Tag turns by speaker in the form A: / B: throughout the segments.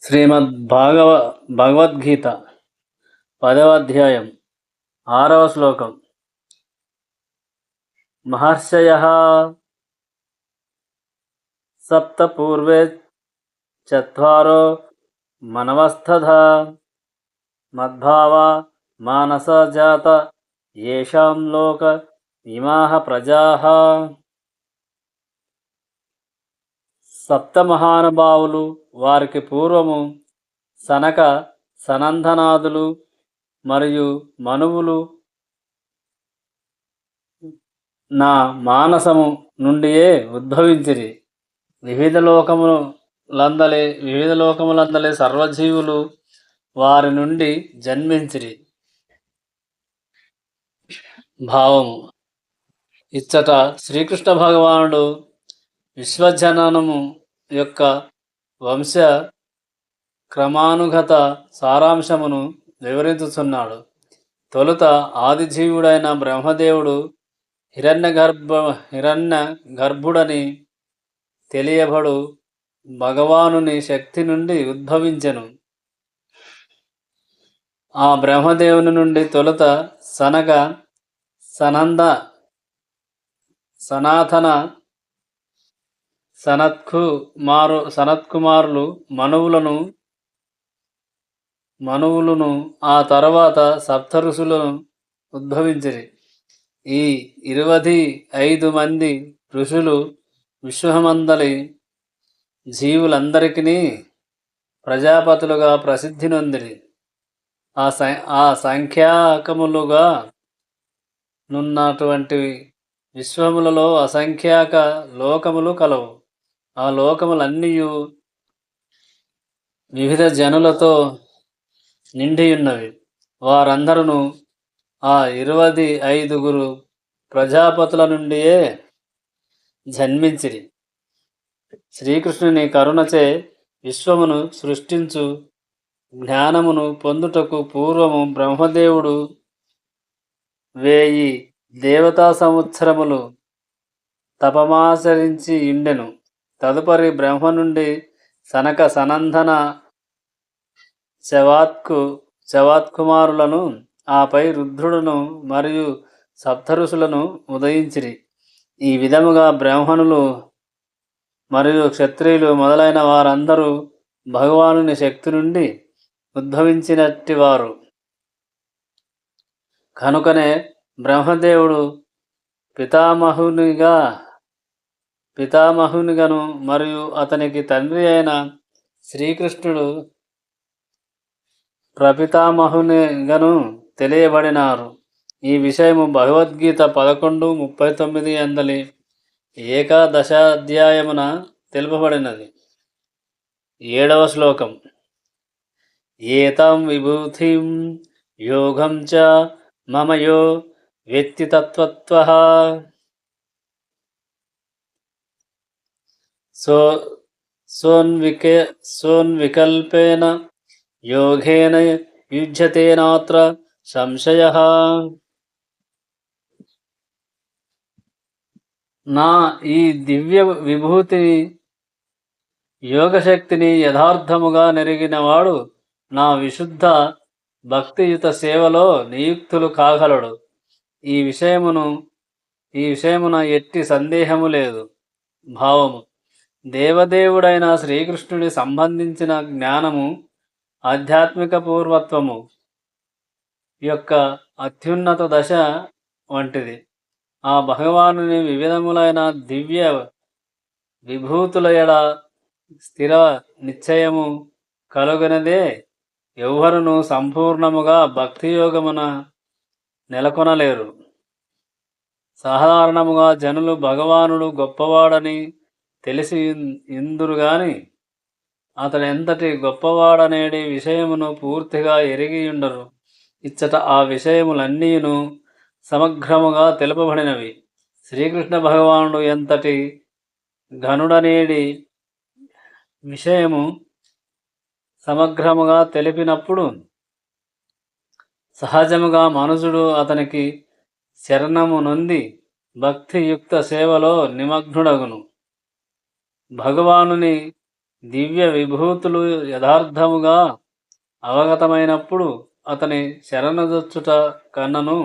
A: భగవద్గీత 10వ అధ్యాయం 6వ శ్లోకం. మహర్షయః సప్త పూర్వే చత్వారో మనవస్తథా మద్భావా మానస జాత యేషాం లోక ఇమాః ప్రజాః. సప్త మహానుభావులు, వారికి పూర్వము సనక సనందనాదులు మరియు మనువులు నా మానసము నుండియే ఉద్భవించిరి. వివిధ లోకములందలి సర్వజీవులు వారి నుండి జన్మించిరి. భావము: ఇచ్చట శ్రీకృష్ణ భగవానుడు విశ్వజననము యొక్క వంశ క్రమానుగత సారాంశమును వివరించుచున్నాడు. తొలుత ఆదిజీవుడైన బ్రహ్మదేవుడు హిరణ్య గర్భుడని తెలియబడు భగవానుని శక్తి నుండి ఉద్భవించెను. ఆ బ్రహ్మదేవుని నుండి తొలుత సనక సనంద సనాతన సనత్కుమారులు మనువులను ఆ తర్వాత సప్త ఋషులను ఉద్భవించిరి. ఈ 25 మంది ఋషులు విశ్వమందలి జీవులందరికీ ప్రజాపతులుగా ప్రసిద్ధి నొందిరి. ఆ సంఖ్యాకములుగా నున్నటువంటి విశ్వములలో అసంఖ్యాక లోకములు కలవు. ఆ లోకములన్నీయు వివిధ జనులతో నిండియున్నవి. వారందరూ ఆ 25 ప్రజాపతుల నుండియే జన్మించిరి. శ్రీకృష్ణుని కరుణచే విశ్వమును సృష్టించు జ్ఞానమును పొందుటకు పూర్వము బ్రహ్మదేవుడు 1000 దేవతా సంవత్సరములు తపమాచరించి ఉండెను. తదుపరి బ్రహ్మ నుండి సనక సనందన చవాత్కుమారులను, ఆపై రుద్రుడును మరియు సప్తఋషులను ఉదయించిరి. ఈ విధముగా బ్రాహ్మణులు మరియు క్షత్రియులు మొదలైన వారందరూ భగవానుని శక్తి నుండి ఉద్భవించినట్టివారు. కనుకనే బ్రహ్మదేవుడు పితామహునిగను మరియు అతనికి తండ్రి అయిన శ్రీకృష్ణుడు ప్రపితామహునిగను తెలియబడినారు. ఈ విషయము భగవద్గీత 11:39 అందలి ఏకాదశాధ్యాయమున తెలుపబడినది. 7వ శ్లోకం. ఏతం విభూతిం యోగం చ మమ యో వేత్తి తత్వతః సోన్వికల్పేన యోగేన యుజ్యతే నాత్ర సంశయః. నా ఈ దివ్య విభూతిని, యోగశక్తిని యథార్థముగా నెరిగినవాడు నా విశుద్ధ భక్తియుత సేవలో నియుక్తులు కాగలడు. ఈ విషయమున ఎట్టి సందేహము లేదు. భావము: దేవదేవుడైన శ్రీకృష్ణుడి సంబంధించిన జ్ఞానము ఆధ్యాత్మిక పూర్వత్వము యొక్క అత్యున్నత దశ వంటిది. ఆ భగవానుని వివిధములైన దివ్య విభూతుల ఎడ స్థిర నిశ్చయము కలుగనిదే ఎవ్వరును సంపూర్ణముగా భక్తియోగమున నెలకొనలేరు. సాధారణముగా జనులు భగవానుడు గొప్పవాడని తెలిసి ఇందురుగాని అతడు ఎంతటి గొప్పవాడనేది విషయమును పూర్తిగా ఎరిగియుండరు. ఇచ్చట ఆ విషయములన్నీను సమగ్రముగా తెలుపబడినవి. శ్రీకృష్ణ భగవానుడు ఎంతటి ఘనుడనేది విషయము సమగ్రముగా తెలిపినప్పుడు సహజముగా మనుజుడు అతనికి శరణము నొంది భక్తియుక్త సేవలో నిమగ్నుడగును. భగవానుని దివ్య విభూతులు యథార్థముగా అవగతమైనప్పుడు అతని శరణుజొచ్చుట కన్నను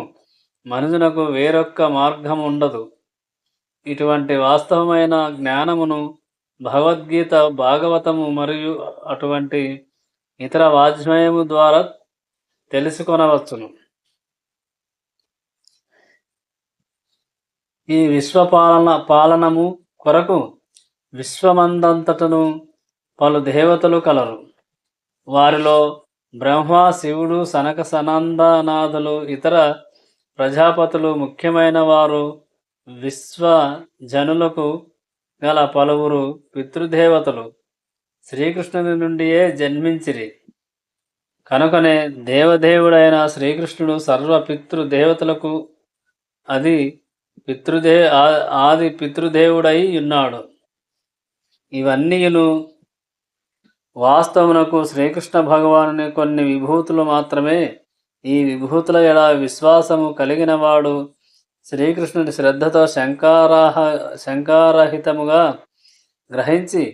A: మనుజునకు వేరొక్క మార్గం ఉండదు. ఇటువంటి వాస్తవమైన జ్ఞానమును భగవద్గీత, భాగవతము మరియు అటువంటి ఇతర వాజ్మయము ద్వారా తెలుసుకొనవచ్చును. ఈ పాలనము కొరకు విశ్వమందంతటను పలు దేవతలు కలరు. వారిలో బ్రహ్మ, శివుడు, సనక సనందనాథులు, ఇతర ప్రజాపతులు ముఖ్యమైన వారు. విశ్వజనులకు గల పలువురు పితృదేవతలు శ్రీకృష్ణుని నుండియే జన్మించిరి. కనుకనే దేవదేవుడైన శ్రీకృష్ణుడు సర్వ పితృదేవతలకు ఆది పితృదేవుడై ఉన్నాడు. ఇవన్నీయును వాస్తవమునకు శ్రీకృష్ణ భగవానుని కొన్ని విభూతులు మాత్రమే. ఈ విభూతుల ఎడల విశ్వాసము కలిగినవాడు శ్రీకృష్ణుని శ్రద్ధతో శంకారహితముగా గ్రహించి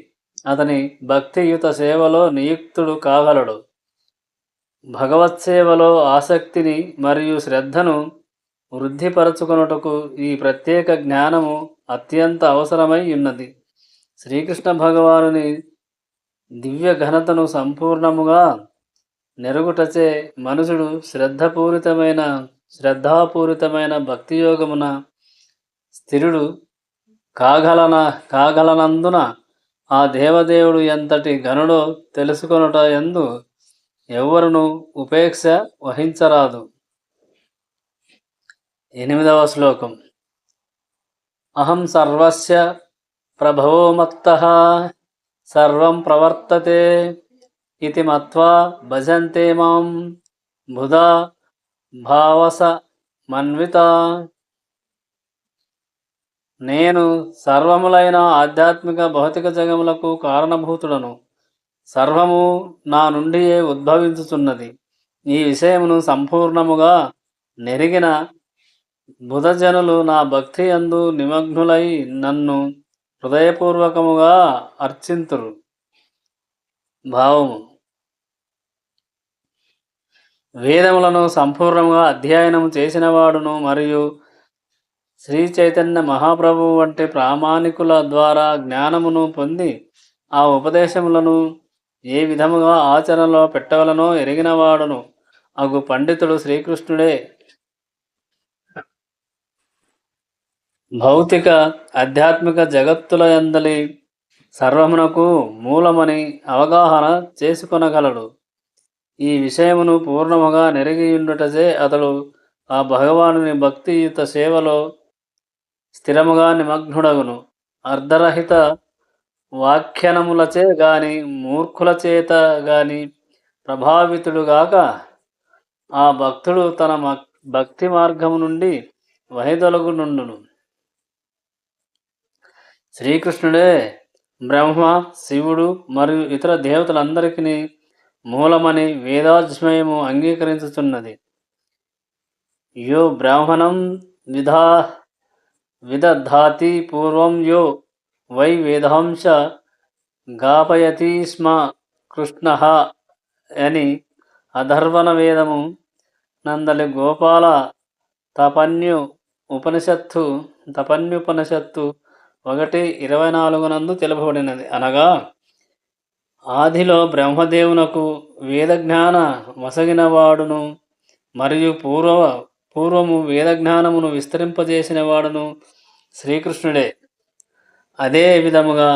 A: అతని భక్తియుత సేవలో నియుక్తుడు కాగలడు. భగవత్సేవలో ఆసక్తిని మరియు శ్రద్ధను వృద్ధిపరచుకొనుటకు ఈ ప్రత్యేక జ్ఞానము అత్యంత అవసరమై ఉన్నది. శ్రీకృష్ణ భగవానుని దివ్య ఘనతను సంపూర్ణముగా నెరుగుటచే మనుషుడు శ్రద్ధాపూరితమైన భక్తియోగమున స్థిరుడు కాగలనందున ఆ దేవదేవుడు ఎంతటి ఘనుడో తెలుసుకొనుట యందు ఎవ్వరును ఉపేక్ష వహించరాదు. 8వ శ్లోకం. అహం సర్వస్య ప్రభవో మత్తః సర్వం ప్రవర్తతే ఇతి మత్వా భజంతే మాం బుధా భావస మన్విత. నేను సర్వములైన ఆధ్యాత్మిక భౌతిక జగములకు కారణభూతుడను. సర్వము నా నుండియే ఉద్భవించుచున్నది. ఈ విషయమును సంపూర్ణముగా నెరిగిన బుధజనులు నా భక్తి యందు నిమగ్నులై నన్ను హృదయపూర్వకముగా అర్చింతురు. భావము: వేదములను సంపూర్ణంగా అధ్యయనం చేసినవాడును మరియు శ్రీ చైతన్య మహాప్రభువు వంటి ప్రామాణికుల ద్వారా జ్ఞానమును పొంది ఆ ఉపదేశములను ఏ విధముగా ఆచరణలో పెట్టవలనో ఎరిగినవాడును అగు పండితుడు శ్రీకృష్ణుడే. భౌతిక ఆధ్యాత్మిక జగత్తుల యందలి సర్వమునకు మూలమని అవగాహన చేసుకొనగలడు. ఈ విషయమును పూర్ణముగా నెరిగియుండుటచే అతడు ఆ భగవానుని భక్తియుత సేవలో స్థిరముగా నిమగ్నుడగును. అర్ధరహిత వ్యాఖ్యానములచే గాని మూర్ఖుల చేత గాని ప్రభావితుడుగాక ఆ భక్తుడు తన భక్తి మార్గము నుండి వైదొలగునుండును. శ్రీకృష్ణుడే బ్రహ్మ, శివుడు మరియు ఇతర దేవతలందరికీ మూలమని వేదాజ్మయము అంగీకరించుతున్నది. యో బ్రాహ్మణం విదధాతి పూర్వం యో వై వేదాంశ గాపయతి స్మ కృష్ణ అని అధర్వణ వేదము నందలి గోపాల తపన్యుపనిషత్తు 1:24 నందు తెలుపబడినది. అనగా ఆదిలో బ్రహ్మదేవునకు వేదజ్ఞాన వసగినవాడును మరియు పూర్వము వేదజ్ఞానమును విస్తరింపజేసిన వాడును శ్రీకృష్ణుడే. అదే విధముగా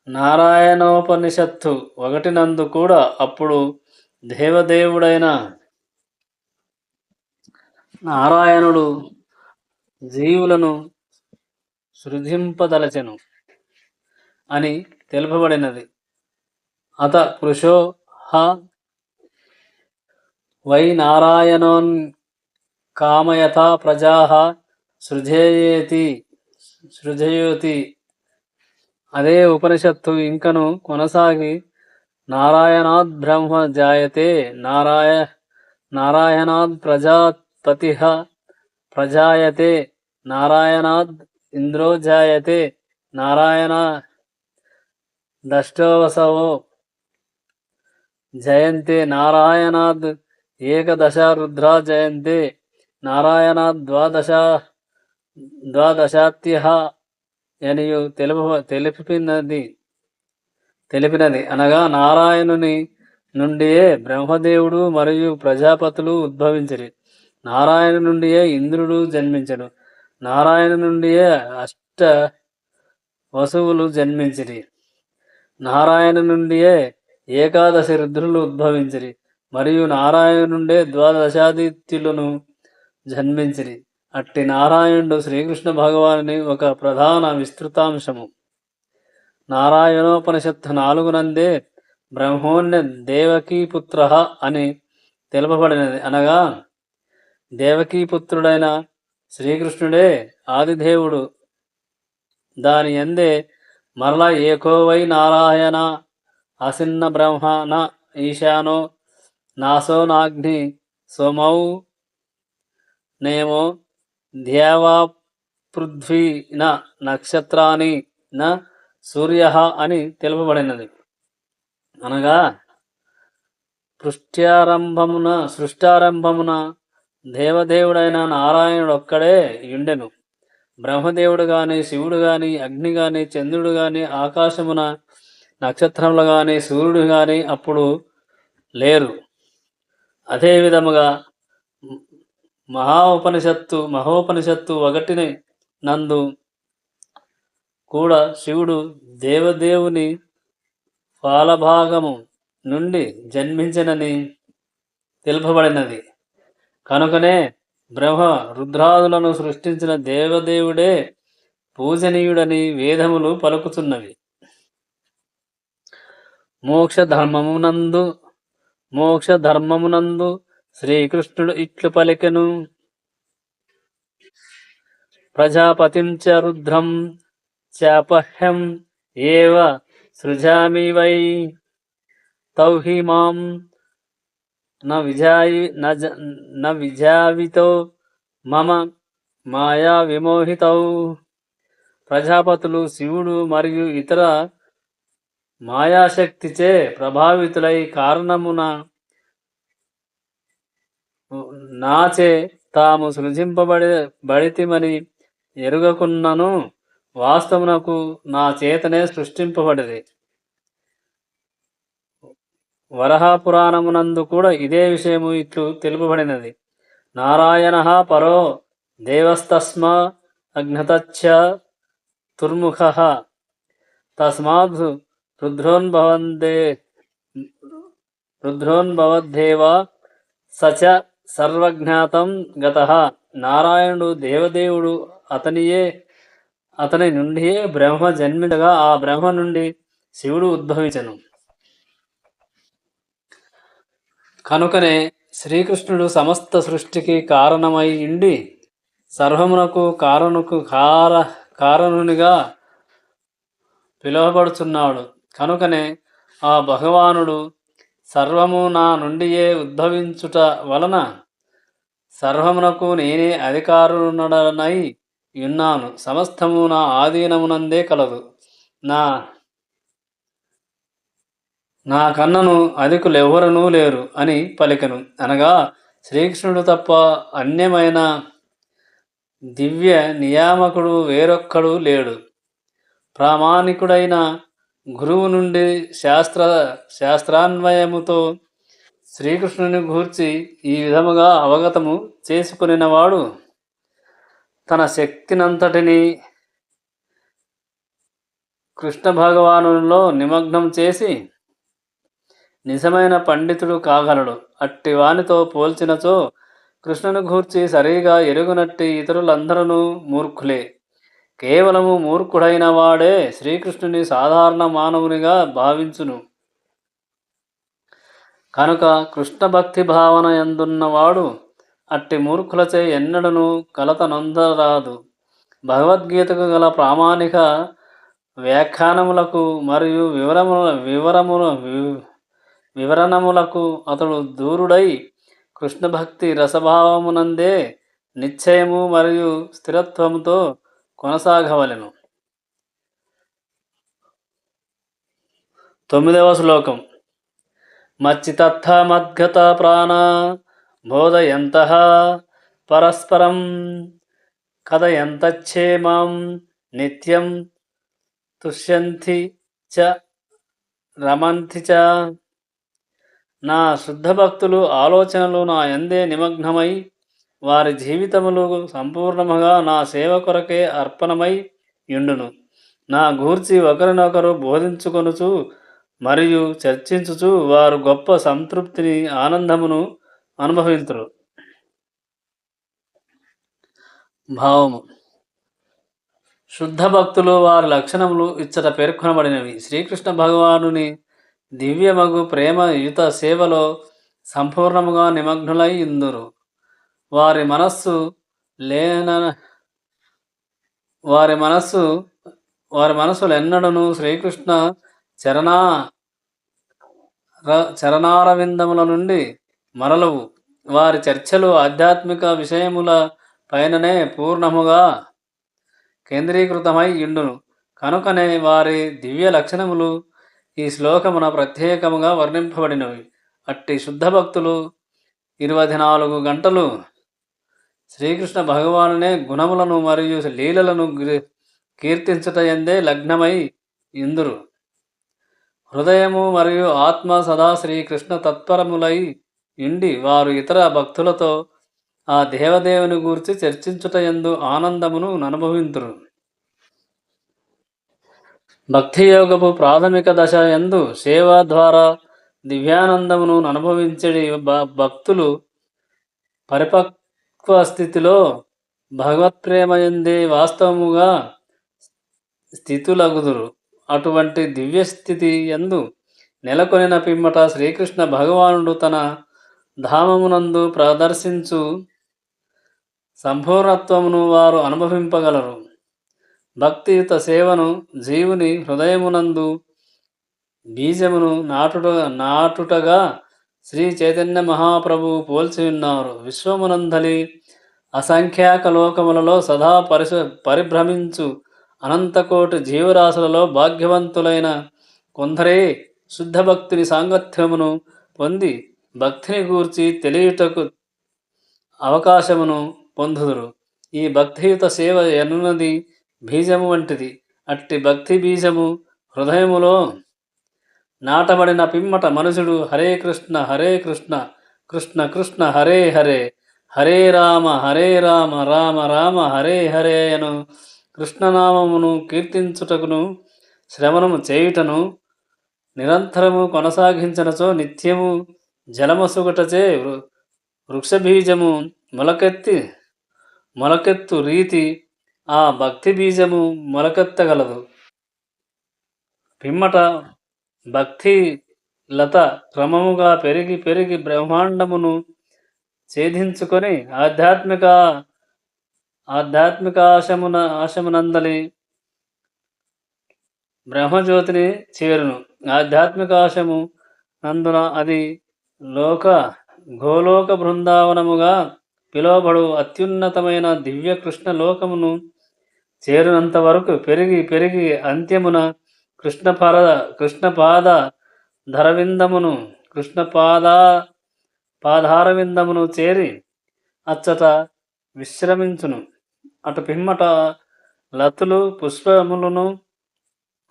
A: నారాయణోపనిషత్తు 1 నందు కూడా అప్పుడు దేవదేవుడైన నారాయణుడు జీవులను సృజింపదలచెను అని తెలుపబడినది. అత పురుషో వై నారాయణోన్ కామయతా ప్రజా సృజయేతి. అదే ఉపనిషత్తు ఇంకను కొనసాగి నారాయణాద్ బ్రహ్మ జాయతే, నారాయణాద్ ప్రజాపతి ప్రజాయతే, నారాయణాద్ ఇంద్రో జాయతే, దష్టోవసవో జయంతే నారాయణాద్ ఏకదశ రుద్రా జయంతే నారాయణాద్ ద్వాదశాత్యః యనియు తెలిపినది అనగా నారాయణుని నుండియే బ్రహ్మదేవుడు మరియు ప్రజాపతులు ఉద్భవించిరి. నారాయణ నుండియే ఇంద్రుడు జన్మించడు. నారాయణ నుండియే అష్ట వసువులు జన్మించిరి. నారాయణ నుండియే ఏకాదశి రుద్రులు ఉద్భవించిరి. మరియు నారాయణ నుండే ద్వాదశాదిత్యులను జన్మించిరి. అట్టి నారాయణుడు శ్రీకృష్ణ భగవానుని ఒక ప్రధాన విస్తృతాంశము. నారాయణోపనిషత్తు 4 నందే బ్రహ్మోన్నె దేవకీపుత్ర అని తెలుపబడినది. అనగా దేవకీపుత్రుడైన శ్రీకృష్ణుడే ఆదిదేవుడు. దాని యందే మరల ఏకోవై నారాయణ అసిన్న బ్రహ్మ న ఈశానో నాసో నాగ్ని సోమౌ నేమో ధ్యావాపృథ్వీ న నక్షత్రాని న సూర్య అని తెలుపబడినది. అనగా సృష్టారంభమున దేవదేవుడైన నారాయణుడు ఒక్కడే యుండెను. బ్రహ్మదేవుడు గాని, శివుడు గాని, అగ్ని గాని, చంద్రుడు గాని, ఆకాశమున నక్షత్రములు గాని, సూర్యుడు గాని అప్పుడు లేరు. అదే విధముగా మహోపనిషత్తు 1 నందు కూడా శివుడు దేవదేవుని ఫాలభాగము నుండి జన్మించనని తెలుపబడినది. కనుకనే బ్రహ్మ రుద్రాదులను సృష్టించిన దేవదేవుడే పూజనీయుడని వేదములు పలుకుతున్నవి. మోక్ష ధర్మమునందు శ్రీకృష్ణుడు ఇట్లు పలికెను. ప్రజాపతిం చ రుద్రం చాపహ్యం ఏవ సృజామి వై తౌహి మాం న విజావితో మమ మాయా విమోహితౌ. ప్రజాపతులు శివుడు మరియు ఇతర మాయాశక్తిచే ప్రభావితులై కారణమున నాచే తాము సృజింపబడితిమని ఎరుగకున్నను వాస్తవమునకు నా చేతనే సృష్టింపబడిరి. వరహపురాణమునందు కూడా ఇదే విషయము ఇట్లు తెలుపబడినది. నారాయణ పరో దేవస్తస్మ అజ్ఞతచ్చ తుర్ముఖ తస్మాద్ రుద్రోన్భవద్దేవ సచ సర్వజ్ఞాతం గతః. నారాయణుడు దేవదేవుడు. అతని నుండియే బ్రహ్మ జన్మించగా ఆ బ్రహ్మ నుండి శివుడు ఉద్భవించెను. కనుకనే శ్రీకృష్ణుడు సమస్త సృష్టికి కారణమై ఉండి సర్వమునకు కారణునిగా పిలువబడుచున్నాడు. కనుకనే ఆ భగవానుడు సర్వము నా నుండియే ఉద్భవించుట వలన సర్వమునకు నేనే అధికారుడనై యున్నాను. సమస్తము నా ఆధీనమునందే కలదు. నా కన్నను అధికులెవ్వరనూ లేరు అని పలికెను. అనగా శ్రీకృష్ణుడు తప్ప అన్యమైన దివ్య నియామకుడు వేరొక్కడు లేడు. ప్రామాణికుడైన గురువు నుండి శాస్త్రాన్వయముతో శ్రీకృష్ణుని గూర్చి ఈ విధముగా అవగతము చేసుకునినవాడు తన శక్తినంతటిని కృష్ణ భగవానులో నిమగ్నం చేసి నిజమైన పండితుడు కాగలడు. అట్టి వానితో పోల్చినచో కృష్ణుని గూర్చి సరిగా ఎరుగునట్టి ఇతరులందరూ మూర్ఖులే. కేవలము మూర్ఖుడైన వాడే శ్రీకృష్ణుని సాధారణ మానవునిగా భావించును. కనుక కృష్ణ భక్తి భావన యందున్నవాడు అట్టి మూర్ఖులచే ఎన్నడను కలత నొందరాదు. భగవద్గీతకు గల ప్రామాణిక వ్యాఖ్యానములకు మరియు వివరణములకు అతడు దూరుడై కృష్ణ భక్తి రసభావమునందే నిశ్చయము మరియు స్థిరత్వముతో కొనసాగవలెను. 9వ శ్లోకం. మచ్చితత్థమద్గత ప్రాణా బోధయంతః పరస్పరం కథయంతచ్చేమాం నిత్యం తుష్యంతి చ రమంతి చ. నా శుద్ధ భక్తులు ఆలోచనలు నా యందే నిమగ్నమై వారి జీవితములు సంపూర్ణముగా నా సేవ కొరకే అర్పణమై యుండును. నా గూర్చి ఒకరినొకరు బోధించుకొనుచు మరియు చర్చించుచు వారు గొప్ప సంతృప్తిని ఆనందమును అనుభవింతురు. భావము. శుద్ధ భక్తులు వారి లక్షణములు ఇచ్చట పేర్కొనబడినవి. శ్రీకృష్ణ భగవానుని దివ్యమగు ప్రేమయుత సేవలో సంపూర్ణముగా నిమగ్నులై ఇందురు. వారి మనస్సు లేన వారి మనస్సు వారి మనసులెన్నడను శ్రీకృష్ణ చరణారవిందముల నుండి మరలవు. వారి చర్చలు ఆధ్యాత్మిక విషయముల పైననే పూర్ణముగా కేంద్రీకృతమై ఇండును. కనుకనే వారి దివ్య లక్షణములు ఈ శ్లోకమున ప్రత్యేకముగా వర్ణింపబడినవి. అట్టి శుద్ధ భక్తులు 24 గంటలు శ్రీకృష్ణ భగవానునే గుణములను మరియు లీలలను కీర్తించుటయందే లగ్నమై ఇందురు. హృదయము మరియు ఆత్మ సదా శ్రీకృష్ణ తత్పరములై ఇండి వారు ఇతర భక్తులతో ఆ దేవదేవుని గూర్చి చర్చించుటయందు ఆనందమును అనుభవింతురు. భక్తియోగపు ప్రాథమిక దశ యందు సేవ ద్వారా దివ్యానందమును అనుభవించడి భక్తులు పరిపక్వ స్థితిలో భగవత్ప్రేమయందే వాస్తవముగా స్థితులగుదురు. అటువంటి దివ్యస్థితి యందు నెలకొనిన పిమ్మట శ్రీకృష్ణ భగవానుడు తన ధామమునందు ప్రదర్శించు సంపూర్ణత్వమును వారు అనుభవింపగలరు. భక్తియుత సేవను జీవుని హృదయమునందు బీజమును నాటుటగా శ్రీ చైతన్య మహాప్రభు పోల్చి ఉన్నారు. విశ్వమునందలి అసంఖ్యాక లోకములలో సదా పరిభ్రమించు అనంతకోటి జీవరాశులలో భాగ్యవంతులైన కొందరే శుద్ధ భక్తిని సాంగత్యమును పొంది భక్తిని గూర్చి తెలియుటకు అవకాశమును పొందుదురు. ఈ భక్తియుత సేవ ఎనున్నది బీజము వంటిది. అట్టి భక్తి బీజము హృదయములో నాటబడిన పిమ్మట మనుషుడు హరే కృష్ణ కృష్ణ కృష్ణ హరే హరే, హరే రామ రామ రామ హరే హరే అను కృష్ణనామమును కీర్తించుటకును శ్రవణము చేయుటను నిరంతరము కొనసాగించనచో నిత్యము జలమసుగటచే వృక్షబీజము మొలకెత్తు రీతి ఆ భక్తి బీజము మొలకెత్తగలదు. పిమ్మట భక్తి లత క్రమముగా పెరిగి పెరిగి బ్రహ్మాండమును ఛేదించుకొని ఆధ్యాత్మిక ఆశమునందలి బ్రహ్మజ్యోతిని చేరును. ఆధ్యాత్మిక ఆశము నందున అది గోలోక బృందావనముగా పిలువబడు అత్యున్నతమైన దివ్య కృష్ణ లోకమును చేరినంత వరకు పెరిగి పెరిగి అంత్యమున పాదారవిందమును చేరి అచ్చట విశ్రమించును. అటు పిమ్మట లతులు పుష్పములను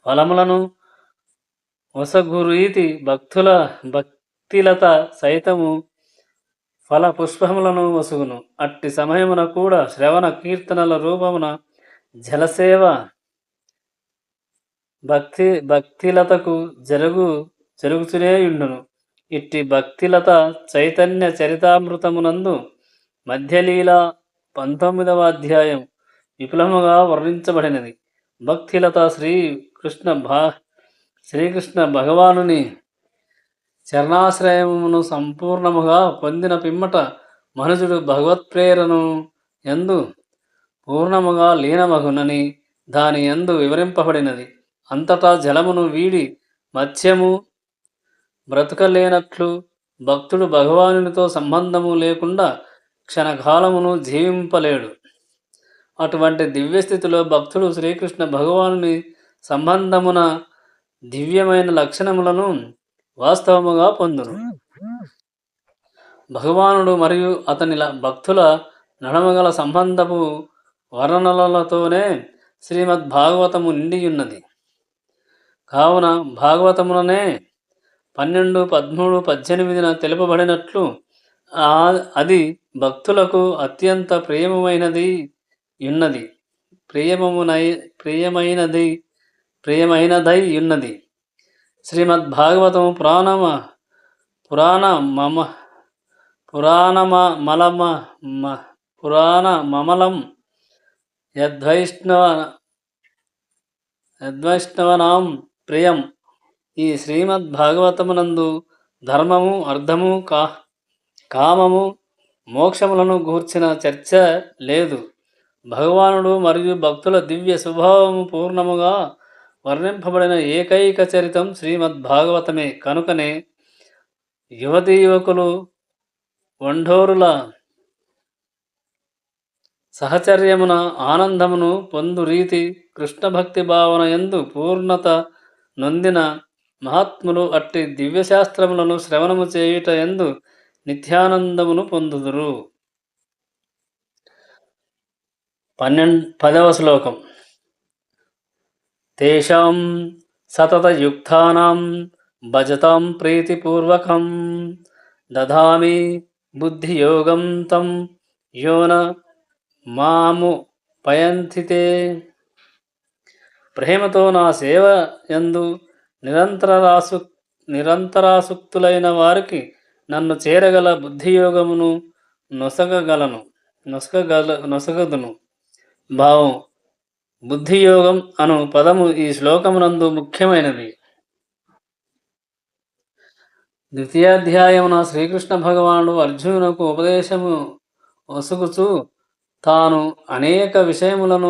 A: ఫలములను వసగురీతి భక్తిలత సైతము ఫల పుష్పములను వసుగును. అట్టి సమయమున కూడా శ్రవణ కీర్తనల రూపమున జలసేవ భక్తిలతకు జరుగుతునేయుండును. ఇట్టి భక్తిలత చైతన్య చరితామృతమునందు మధ్యలీల 19వ అధ్యాయం విపులముగా వర్ణించబడినది. భక్తిలత శ్రీకృష్ణ భగవానుని చరణాశ్రయమును సంపూర్ణముగా పొందిన పిమ్మట మనుజుడు భగవత్ప్రేరణను యందు పూర్ణముగా లీనమగునని దాని యందు వివరింపబడినది. అంతటా జలమును వీడి మత్స్యము బ్రతుకలేనట్లు భక్తుడు భగవానునితో సంబంధము లేకుండా క్షణకాలమును జీవింపలేడు. అటువంటి దివ్యస్థితిలో భక్తుడు శ్రీకృష్ణ భగవానుని సంబంధమున దివ్యమైన లక్షణములను వాస్తవముగా పొందును. భగవానుడు మరియు అతని భక్తుల నడమగల సంబంధపు వర్ణనలతోనే శ్రీమద్భాగవతము నిండియున్నది. కావున భాగవతములనే 12, 13, 18 తెలుపబడినట్లు అది భక్తులకు అత్యంత ప్రియమైనది ఉన్నది. శ్రీమద్భాగవతము పురాణ మమలం యద్వైష్ణవనాం ప్రియం. ఈ శ్రీమద్భాగవతమునందు ధర్మము, అర్థము, కామము, మోక్షములను గూర్చిన చర్చ లేదు. భగవానుడు మరియు భక్తుల దివ్య స్వభావము పూర్ణముగా వర్ణింపబడిన ఏకైక చరితం శ్రీమద్భాగవతమే. కనుకనే యువతీ యువకులు వంఢోరుల సహచర్యమున ఆనందమును పొందు రీతి కృష్ణ భక్తి భావన యందు పూర్ణత నొందిన మహాత్ములు అట్టి దివ్యశాస్త్రములను శ్రవణము చేయుట యందు నిత్యానందమును పొందుదురు. 10వ శ్లోకం. తేషాం సతతయుక్తానాం భజతాం ప్రీతిపూర్వకం దధామి బుద్ధియోగం తం యోన మాము పయంతితే. ప్రేమతో నా సేవ యందు నిరంతరాసక్తులైన వారికి నన్ను చేరగల బుద్ధియోగమును నొసగదును. భావం. బుద్ధియోగం అను పదము ఈ శ్లోకమునందు ముఖ్యమైనది. ద్వితీయాధ్యాయమున శ్రీకృష్ణ భగవానుడు అర్జునునకు ఉపదేశము వసుగుచు తాను అనేక విషయములను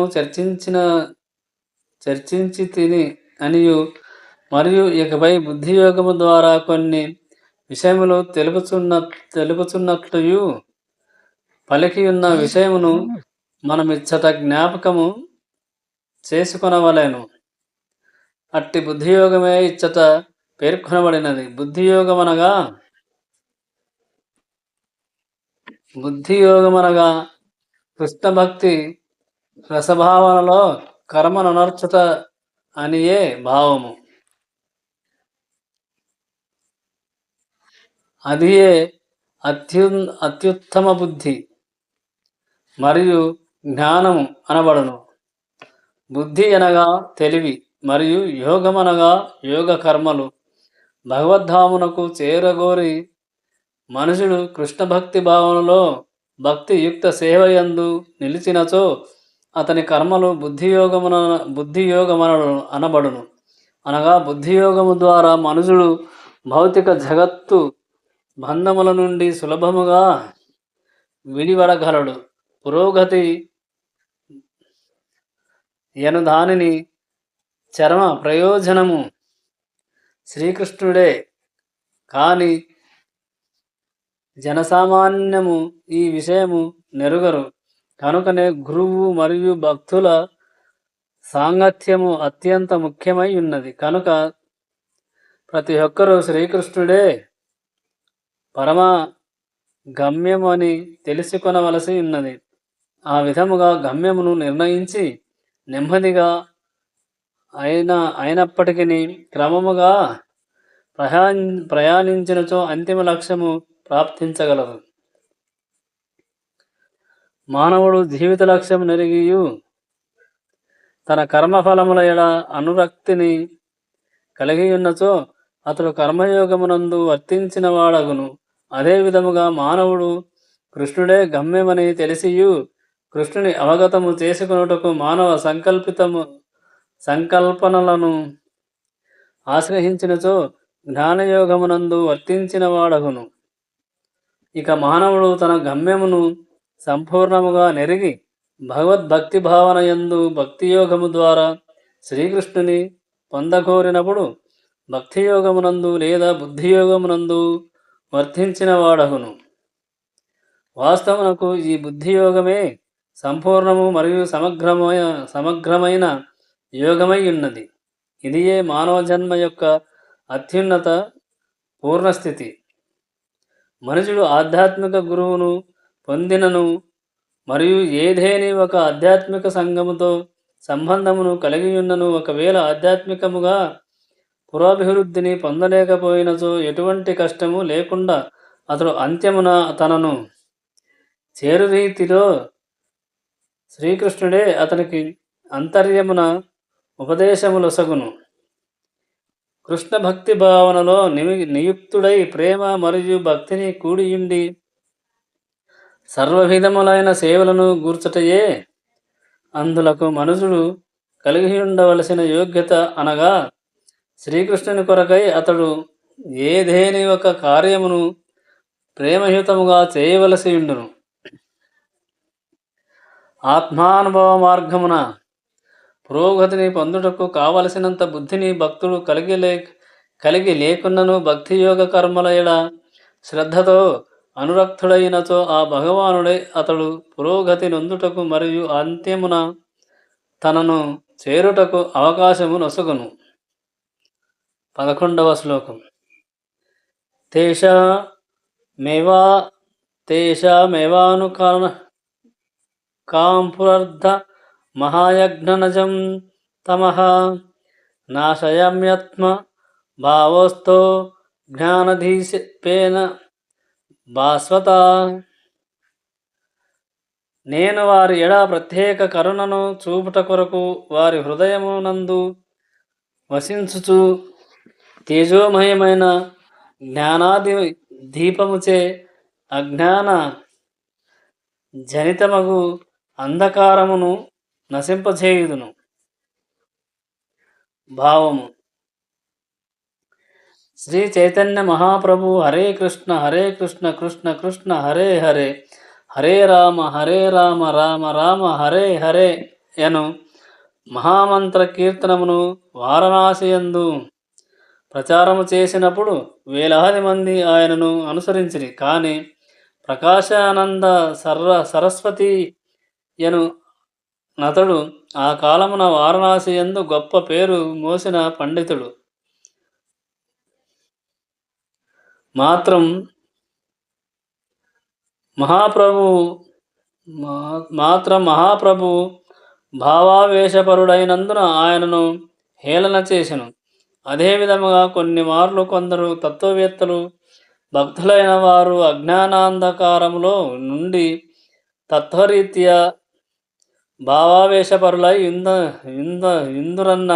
A: చర్చించి తిని అనియు మరియు ఇకపై బుద్ధియోగము ద్వారా కొన్ని విషయములు తెలుపుచున్నట్లయు పలికియున్న విషయమును మనమిచ్చట జ్ఞాపకము చేసుకొనవలెను. అట్టి బుద్ధియోగమే ఇచ్చట పేర్కొనబడినది. బుద్ధియోగమనగా కృష్ణ భక్తి రసభావనలో కర్మనర్చుట అనియే భావము. అదియే అత్యుత్తమ బుద్ధి మరియు జ్ఞానము అనబడును. బుద్ధి అనగా తెలివి మరియు యోగమనగా యోగ కర్మలు. భగవద్ధామునకు చేరగోరి మనుషుడు కృష్ణ భక్తి భావనలో భక్తియుక్త సేవయందు నిలిచినచో అతని కర్మలు బుద్ధియోగమనడు అనబడును. అనగా బుద్ధియోగము ద్వారా మనుషుడు భౌతిక జగత్తు బంధముల నుండి సులభముగా విడివడగలడు. పురోగతి ఎను దానిని చరమ ప్రయోజనము శ్రీకృష్ణుడే కాని జనసామాన్యము ఈ విషయము నెరుగరు. కనుకనే గురువు మరియు భక్తుల సాంగత్యము అత్యంత ముఖ్యమై ఉన్నది. కనుక ప్రతి ఒక్కరూ శ్రీకృష్ణుడే పరమ గమ్యము అని తెలుసుకొనవలసి ఉన్నది. ఆ విధముగా గమ్యమును నిర్ణయించి నెమ్మదిగా అయినప్పటికీ క్రమముగా ప్రయాణించినచో అంతిమ లక్ష్యము ప్రాప్తించగలరు. మానవుడు జీవిత లక్ష్యం నెరిగియు తన కర్మఫలముల ఎడ అనురక్తిని కలిగి ఉన్నచో అతడు కర్మయోగమునందు వర్తించిన వాడగును. అదే విధముగా మానవుడు కృష్ణుడే గమ్యమని తెలిసియు కృష్ణుని అవగతము చేసుకొనుటకు మానవ సంకల్పనలను ఆశ్రయించినచో జ్ఞానయోగమునందు వర్తించిన వాడగును. ఇక మానవుడు తన గమ్యమును సంపూర్ణముగా నెరిగి భగవద్భక్తి భావన యందు భక్తియోగము ద్వారా శ్రీకృష్ణుని పొందకోరినప్పుడు భక్తియోగమునందు లేదా బుద్ధియోగమునందు వర్తించిన వాడగును. వాస్తవమునకు ఈ బుద్ధియోగమే సంపూర్ణము మరియు సమగ్రమైన యోగమై ఉన్నది. ఇదియే మానవ జన్మ యొక్క అత్యున్నత పూర్ణస్థితి. మనుషుడు ఆధ్యాత్మిక గురువును పొందినను మరియు ఏదేని ఒక ఆధ్యాత్మిక సంఘముతో సంబంధమును కలిగి ఉన్నను ఒకవేళ ఆధ్యాత్మికముగా పురోభివృద్ధిని పొందలేకపోయినచో ఎటువంటి కష్టము లేకుండా అతడు అంత్యమున తనను చేరు రీతిలో శ్రీకృష్ణుడే అతనికి అంతర్యమున ఉపదేశములొసగును. కృష్ణ భక్తి భావనలో నియుక్తుడై ప్రేమ మరియు భక్తిని కూడియుండి సర్వవిధములైన సేవలను గూర్చటయే అందులకు మనుషుడు కలిగి ఉండవలసిన యోగ్యత. అనగా శ్రీకృష్ణుని కొరకై అతడు ఏదేని ఒక కార్యమును ప్రేమయుతముగా చేయవలసి ఉండును. ఆత్మానుభవ మార్గమున పురోగతిని పొందుటకు కావలసినంత బుద్ధిని భక్తుడు కలిగి లేకున్నను భక్తియోగ కర్మల ఎడ శ్రద్ధతో అనురక్తుడైనచో ఆ భగవానుడే అతడు పురోగతి నొందుటకు మరియు అంత్యమున తనను చేరుటకు అవకాశము నొసగును. 11వ శ్లోకం. తేషామేవానుకాంపురర్ధ మహాయజ్ఞనజం తమః నాశయామ్యత్మ భావోస్తో జ్ఞానధీశేన భాస్వత. నేను వారి ఎడ ప్రత్యేక కరుణను చూపుట కొరకు వారి హృదయమునందు వసించుచు తేజోమయమైన జ్ఞానాది దీపముచే అజ్ఞాన జనితమగు అంధకారమును నశింపచేయుదును. భావము. శ్రీ చైతన్య మహాప్రభు హరే కృష్ణ కృష్ణ కృష్ణ హరే హరే, హరే రామ రామ రామ హరే హరే యను మహామంత్ర కీర్తనమును వారణాసియందు ప్రచారము చేసినప్పుడు వేలాది మంది ఆయనను అనుసరించిరి. కానీ ప్రకాశానంద సరస్వతి యను నతడు ఆ కాలమున వారణాసియందు గొప్ప పేరు మోసిన పండితుడు మాత్రం మహాప్రభు భావావేశపరుడైనందున ఆయనను హేళన చేసెను. అదే విధముగా కొన్ని మార్లు కొందరు తత్వవేత్తలు భక్తులైన వారు అజ్ఞానాంధకారములో నుండి తత్వరీత్యా భావావేశపరులై ఇందురన్న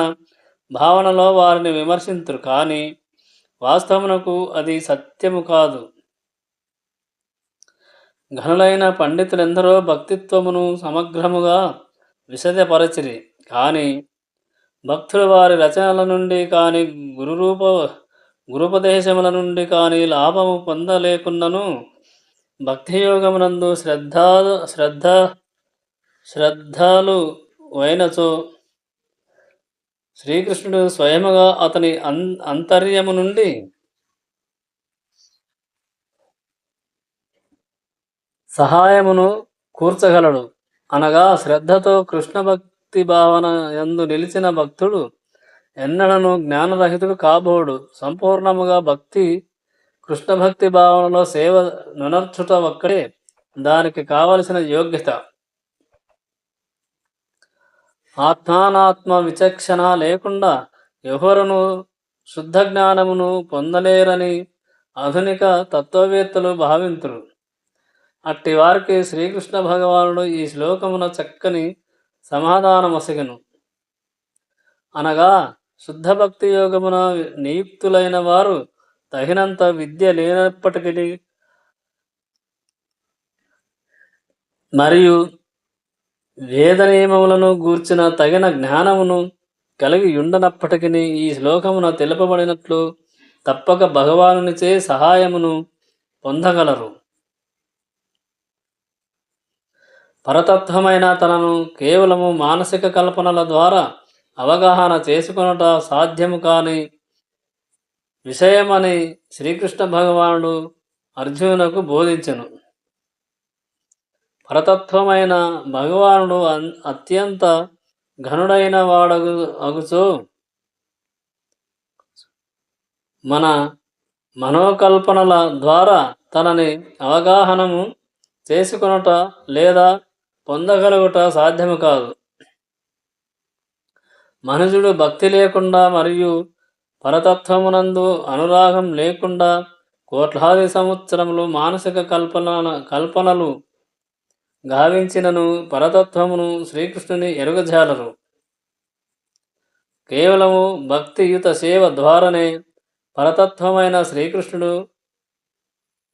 A: భావనలో వారిని విమర్శింతురు. కానీ వాస్తవమునకు అది సత్యము కాదు. ఘనులైన పండితులెందరో భక్తిత్వమును సమగ్రముగా విశదపరచిరి. కానీ భక్తులు వారి రచనల నుండి కానీ గురుపదేశముల నుండి కానీ లాభము పొందలేకున్నను భక్తియోగమునందు శ్రద్ధాలు అయినచో శ్రీకృష్ణుడు స్వయముగా అతని అంతర్యము నుండి సహాయమును కూర్చగలడు. అనగా శ్రద్ధతో కృష్ణ భక్తి భావన యందు నిలిచిన భక్తుడు ఎన్నడను జ్ఞానరహితుడు కాబోడు. సంపూర్ణముగా కృష్ణ భక్తి భావనలో సేవ నునర్చుట ఒక్కడే దానికి కావలసిన యోగ్యత. ఆత్మానాత్మ విచక్షణ లేకుండా ఎవరును శుద్ధ జ్ఞానమును పొందలేరని ఆధునిక తత్వవేత్తలు భావింతురు. అట్టి వారికి శ్రీకృష్ణ భగవానుడు ఈ శ్లోకమున చక్కని సమాధానమొసగెను. అనగా శుద్ధ భక్తి యోగమున నియుక్తులైన వారు తగినంత విద్య లేనప్పటికీ మరియు వేద నియమములను గూర్చిన తగిన జ్ఞానమును కలిగి ఉండనప్పటికీ ఈ శ్లోకమున తెలుపబడినట్లు తప్పక భగవానునిచే సహాయమును పొందగలరు. పరతత్వమైన తనను కేవలము మానసిక కల్పనల ద్వారా అవగాహన చేసుకొనుట సాధ్యము కాని విషయమని శ్రీకృష్ణ భగవానుడు అర్జునునకు బోధించెను. పరతత్వమైన భగవానుడు అత్యంత ఘనుడైన వాడగుచో మన మనోకల్పనల ద్వారా తనని అవగాహనము చేసుకొనుట లేదా పొందగలుగుట సాధ్యము కాదు. మనుషుడు భక్తి లేకుండా మరియు పరతత్వమునందు అనురాగం లేకుండా కోట్లాది సంవత్సరములు మానసిక కల్పనలు గావించినను పరతత్వమును శ్రీకృష్ణుని ఎరుగజాలరు. కేవలము భక్తియుత సేవ ద్వారానే పరతత్వమైన శ్రీకృష్ణుడు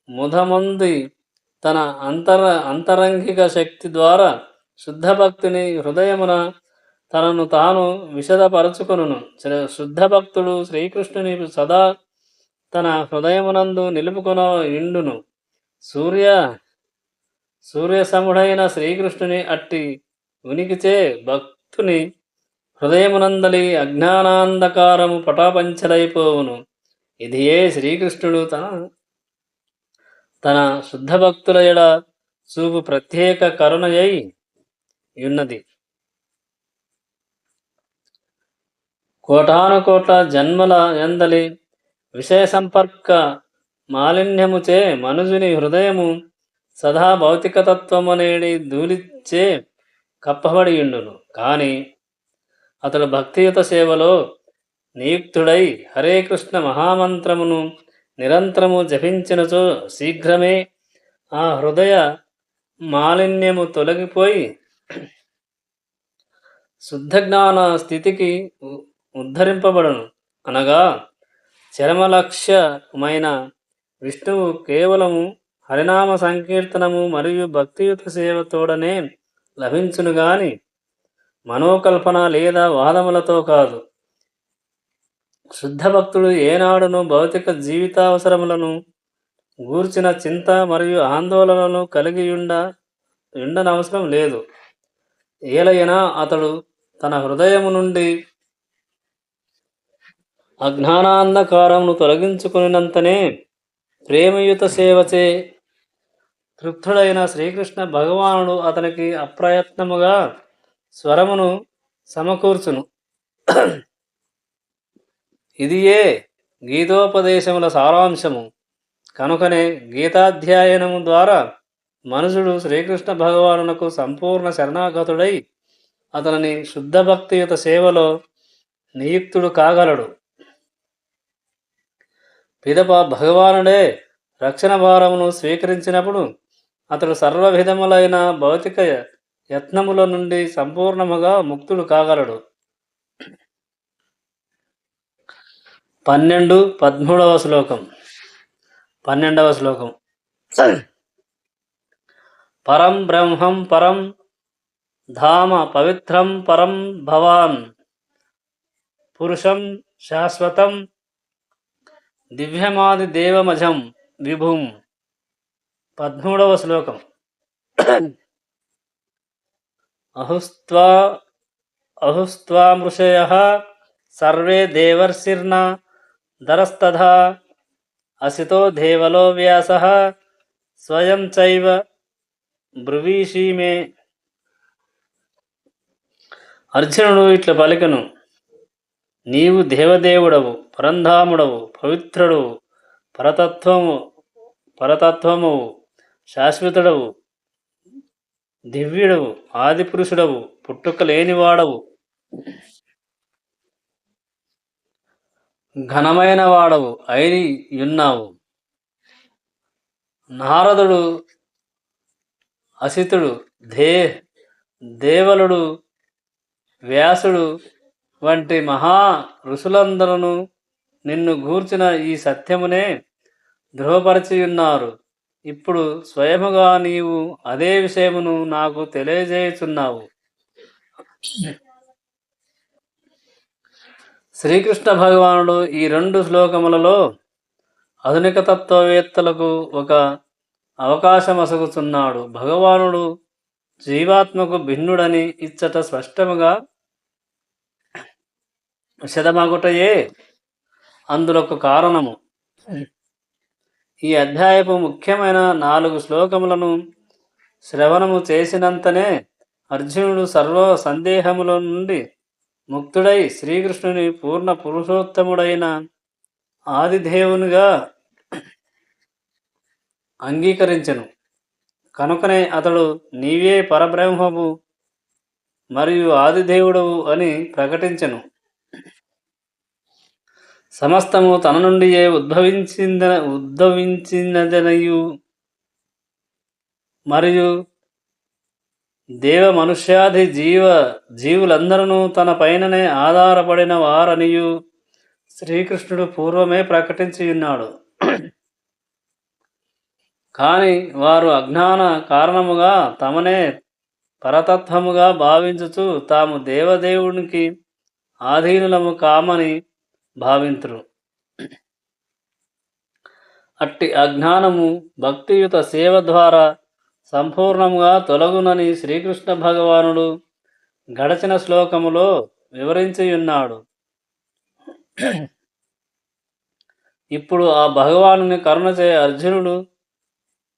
A: ముదమంది తన అంతరంగిక శక్తి ద్వారా శుద్ధ భక్తిని హృదయమున తనను తాను విశదపరచుకొనును. శుద్ధ భక్తుడు శ్రీకృష్ణుని సదా తన హృదయమునందు నిలుపుకొన ఇండును. సూర్యసముడైన శ్రీకృష్ణుని అట్టి ఉనికిచే భక్తుని హృదయమునందలి అజ్ఞానాంధకారము పటాపంచలైపోవును. ఇది ఏ శ్రీకృష్ణుడు తన శుద్ధ భక్తుల ఎడ చూపు ప్రత్యేక కరుణయై ఉన్నది. కోటానుకోట్ల జన్మల ఎందలి విషయ సంపర్క మాలిన్యముచే మనుజుని హృదయము సదా భౌతికతత్వమనేది ధూళిచే కప్పబడి ఉండును. కానీ అతడు భక్తియుత సేవలో నియుక్తుడై హరే కృష్ణ మహామంత్రమును నిరంతరము జపించినచో శీఘ్రమే ఆ హృదయ మాలిన్యము తొలగిపోయి శుద్ధ జ్ఞాన స్థితికి ఉద్ధరింపబడును. అనగా చరమలక్ష్యమైన విష్ణువు కేవలము హరినామ సంకీర్తనము మరియు భక్తియుత సేవతోడనే లభించును గాని మనోకల్పన లేదా వాదములతో కాదు. శుద్ధ భక్తుడు ఏనాడును భౌతిక జీవితావసరములను గూర్చిన చింత మరియు ఆందోళనలను కలిగి ఉండనవసరం లేదు. ఏలైనా అతడు తన హృదయము నుండి అజ్ఞానాంధకారమును తొలగించుకున్నంతనే ప్రేమయుత సేవచే తృప్తుడైన శ్రీకృష్ణ భగవానుడు అతనికి అప్రయత్నముగా స్వరమును సమకూర్చును. ఇదియే గీతోపదేశముల సారాంశము. కనుకనే గీతాధ్యయనము ద్వారా మనుషుడు శ్రీకృష్ణ భగవానునకు సంపూర్ణ శరణాగతుడై అతనిని శుద్ధ భక్తియుత సేవలో నియుక్తుడు కాగలడు. పిదప భగవానుడే రక్షణ భారమును స్వీకరించినప్పుడు అతడు సర్వవిధములైన భౌతిక యత్నముల నుండి సంపూర్ణముగా ముక్తుడు కాగలడు. 12-13వ శ్లోకం. 12వ శ్లోకం. పరం బ్రహ్మం పరం ధామ పవిత్రం పరం భవాన్ పురుషం శాశ్వతం దివ్యమాది దేవమజం విభుం. 13వ శ్లోకం. అహుస్త్వామృషయః సర్వే దేవర్షిర్న ధరస్తథా అసితో దేవలో వ్యాసః స్వయం చైవ బ్రువీషిమే. అర్జునుడు ఇట్ల పలికెను: నీవు దేవదేవుడవు, పరంధాముడవు, పవిత్రుడవు, పరతత్వమువు, శాశ్వతుడవు, దివ్యుడవు, ఆదిపురుషుడవు, పుట్టుక లేనివాడవు, ఘనమైన వాడవు అయి ఉన్నావు. నారదుడు, అసితుడు, దేవలుడు, వ్యాసుడు వంటి మహా ఋషులందరూ నిన్ను గూర్చిన ఈ సత్యమునే ధృవపరచియున్నారు. ఇప్పుడు స్వయముగా నీవు అదే విషయమును నాకు తెలియజేయుచున్నావు. శ్రీకృష్ణ భగవానుడు ఈ 2 శ్లోకములలో ఆధునిక తత్వవేత్తలకు ఒక అవకాశం అసగుచున్నాడు. భగవానుడు జీవాత్మకు భిన్నుడని ఇచ్చట స్పష్టముగా విశదమగుటయే అందులకు కారణము. ఈ అధ్యాయపు ముఖ్యమైన 4 శ్లోకములను శ్రవణము చేసినంతనే అర్జునుడు సర్వ సందేహముల నుండి ముక్తుడై శ్రీకృష్ణుని పూర్ణ పురుషోత్తముడైన ఆదిదేవునిగా అంగీకరించెను. కనుకనే అతడు నీవే పరబ్రహ్మవు మరియు ఆదిదేవుడవు అని ప్రకటించెను. సమస్తము తన నుండియే ఉద్భవించినదనియు మరియు దేవ మనుష్యాది జీవులందరూ తన పైననే ఆధారపడిన వారనియు శ్రీకృష్ణుడు పూర్వమే ప్రకటించి ఉన్నాడు. కానీ వారు అజ్ఞాన కారణముగా తమనే పరతత్వముగా భావించుచు తాము దేవదేవునికి ఆధీనులము కామని భావింతురు. అట్టి అజ్ఞానము భక్తియుత సేవ ద్వారా సంపూర్ణముగా తొలగునని శ్రీకృష్ణ భగవానుడు గడచిన శ్లోకములో వివరించి ఉన్నాడు. ఇప్పుడు ఆ భగవానుని కరుణచే అర్జునుడు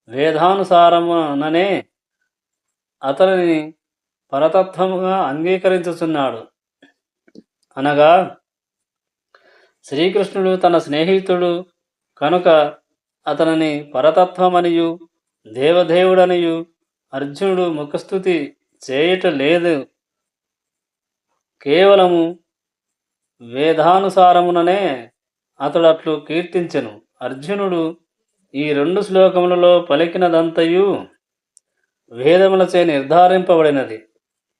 A: వేదానుసారముననే అతనిని పరతత్వముగా అంగీకరించుచున్నాడు. అనగా శ్రీకృష్ణుడు తన స్నేహితుడు కనుక అతనిని పరతత్వమనియు దేవదేవుడనియు అర్జునుడు ముఖస్థుతి చేయట లేదు. కేవలము వేదానుసారముననే అతడట్లు కీర్తించెను. అర్జునుడు ఈ 2 శ్లోకములలో పలికినదంతయు వేదములచే నిర్ధారింపబడినది.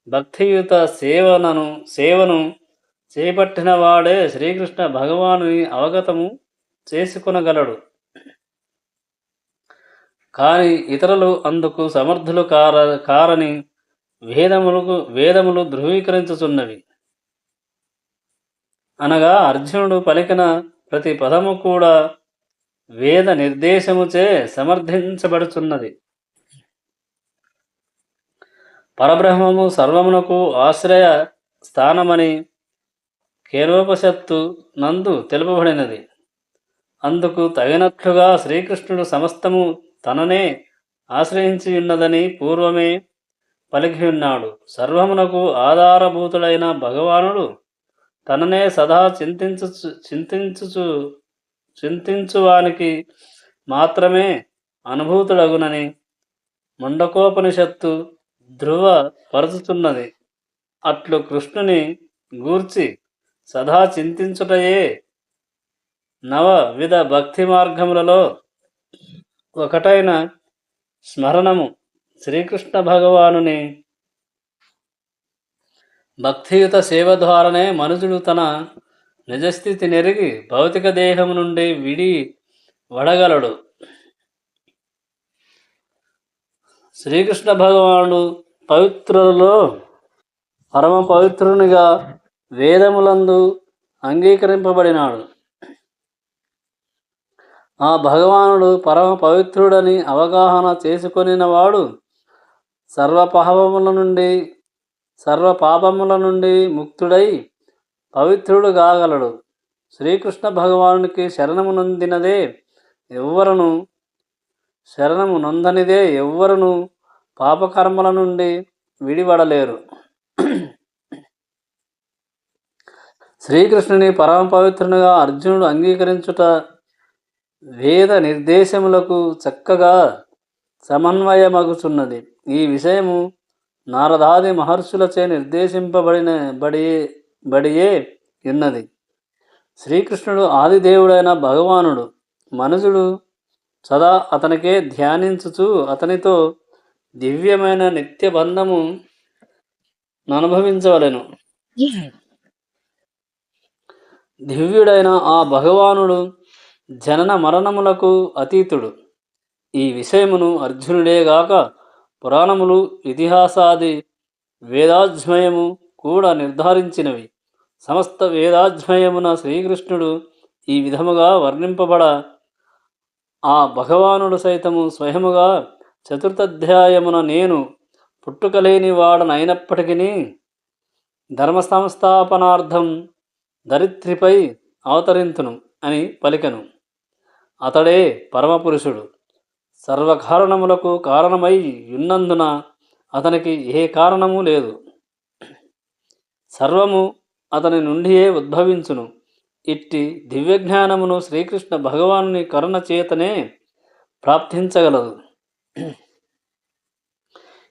A: భక్తియుత సేవను చేపట్టిన వాడే శ్రీకృష్ణ భగవానుని అవగతము చేసుకొనగలడు. కానీ ఇతరులు అందుకు సమర్థులు కారని వేదములు ధృవీకరించుచున్నవి. అనగా అర్జునుడు పలికిన ప్రతి పదము కూడా వేద నిర్దేశముచే సమర్థించబడుచున్నది. పరబ్రహ్మము సర్వమునకు ఆశ్రయ స్థానమని కేనోపనిషత్తు నందు తెలుపబడినది. అందుకు తగినట్లుగా శ్రీకృష్ణుడు సమస్తము తననే ఆశ్రయించి ఉన్నదని పూర్వమే పలికి ఉన్నాడు. సర్వమునకు ఆధారభూతుడైన భగవానుడు తననే సదా చింతించువానికి మాత్రమే అనుభూతుడగునని ముండకోపనిషత్తు ధృవపరచుతున్నది. అట్లు కృష్ణుని గూర్చి సదా చింతించుటయే నవవిధ భక్తి మార్గములలో ఒకటైన స్మరణము. శ్రీకృష్ణ భగవానుని భక్తియుత సేవ ద్వారానే మనుజుడు తన నిజస్థితి నెరిగి భౌతిక దేహము నుండి వడగలడు. శ్రీకృష్ణ భగవానుడు పవిత్రులలో పరమ పవిత్రునిగా వేదములందు అంగీకరింపబడినాడు. ఆ భగవానుడు పరమ పవిత్రుడని అవగాహన చేసుకొనినవాడు సర్వ పాపముల నుండి ముక్తుడై పవిత్రుడు కాగలడు. శ్రీకృష్ణ భగవానునికి శరణము నొందనిదే ఎవ్వరును పాపకర్మల నుండి విడివడలేరు. శ్రీకృష్ణుని పరమ పవిత్రునిగా అర్జునుడు అంగీకరించుట వేద నిర్దేశములకు చక్కగా సమన్వయమగుచున్నది. ఈ విషయము నారదాది మహర్షులచే నిర్దేశింపబడియే ఉన్నది. శ్రీకృష్ణుడు ఆదిదేవుడైన భగవానుడు. మనుజుడు సదా అతనికే ధ్యానించుచు అతనితో దివ్యమైన నిత్య బంధము అనుభవించవలెను. దివ్యుడైన ఆ భగవానుడు జనన మరణములకు అతీతుడు. ఈ విషయమును అర్జునుడేగాక పురాణములు ఇతిహాసాది వేదాధ్యయము కూడా నిర్ధారించినవి. సమస్త వేదాధ్యయమున శ్రీకృష్ణుడు ఈ విధముగా వర్ణింపబడ ఆ భగవానుడు సైతము స్వయముగా చతుర్థాధ్యాయమున నేను పుట్టుకలేని వాడనైనప్పటికీ ధర్మ సంస్థాపనార్థం ధరిత్రిపై అవతరింతును అని పలికెను. అతడే పరమపురుషుడు. సర్వకారణములకు కారణమై ఉన్నందున అతనికి ఏ కారణము లేదు. సర్వము అతని నుండియే ఉద్భవించును. ఇట్టి దివ్యజ్ఞానమును శ్రీకృష్ణ భగవానుని కరుణ చేతనే ప్రాప్తించగలదు.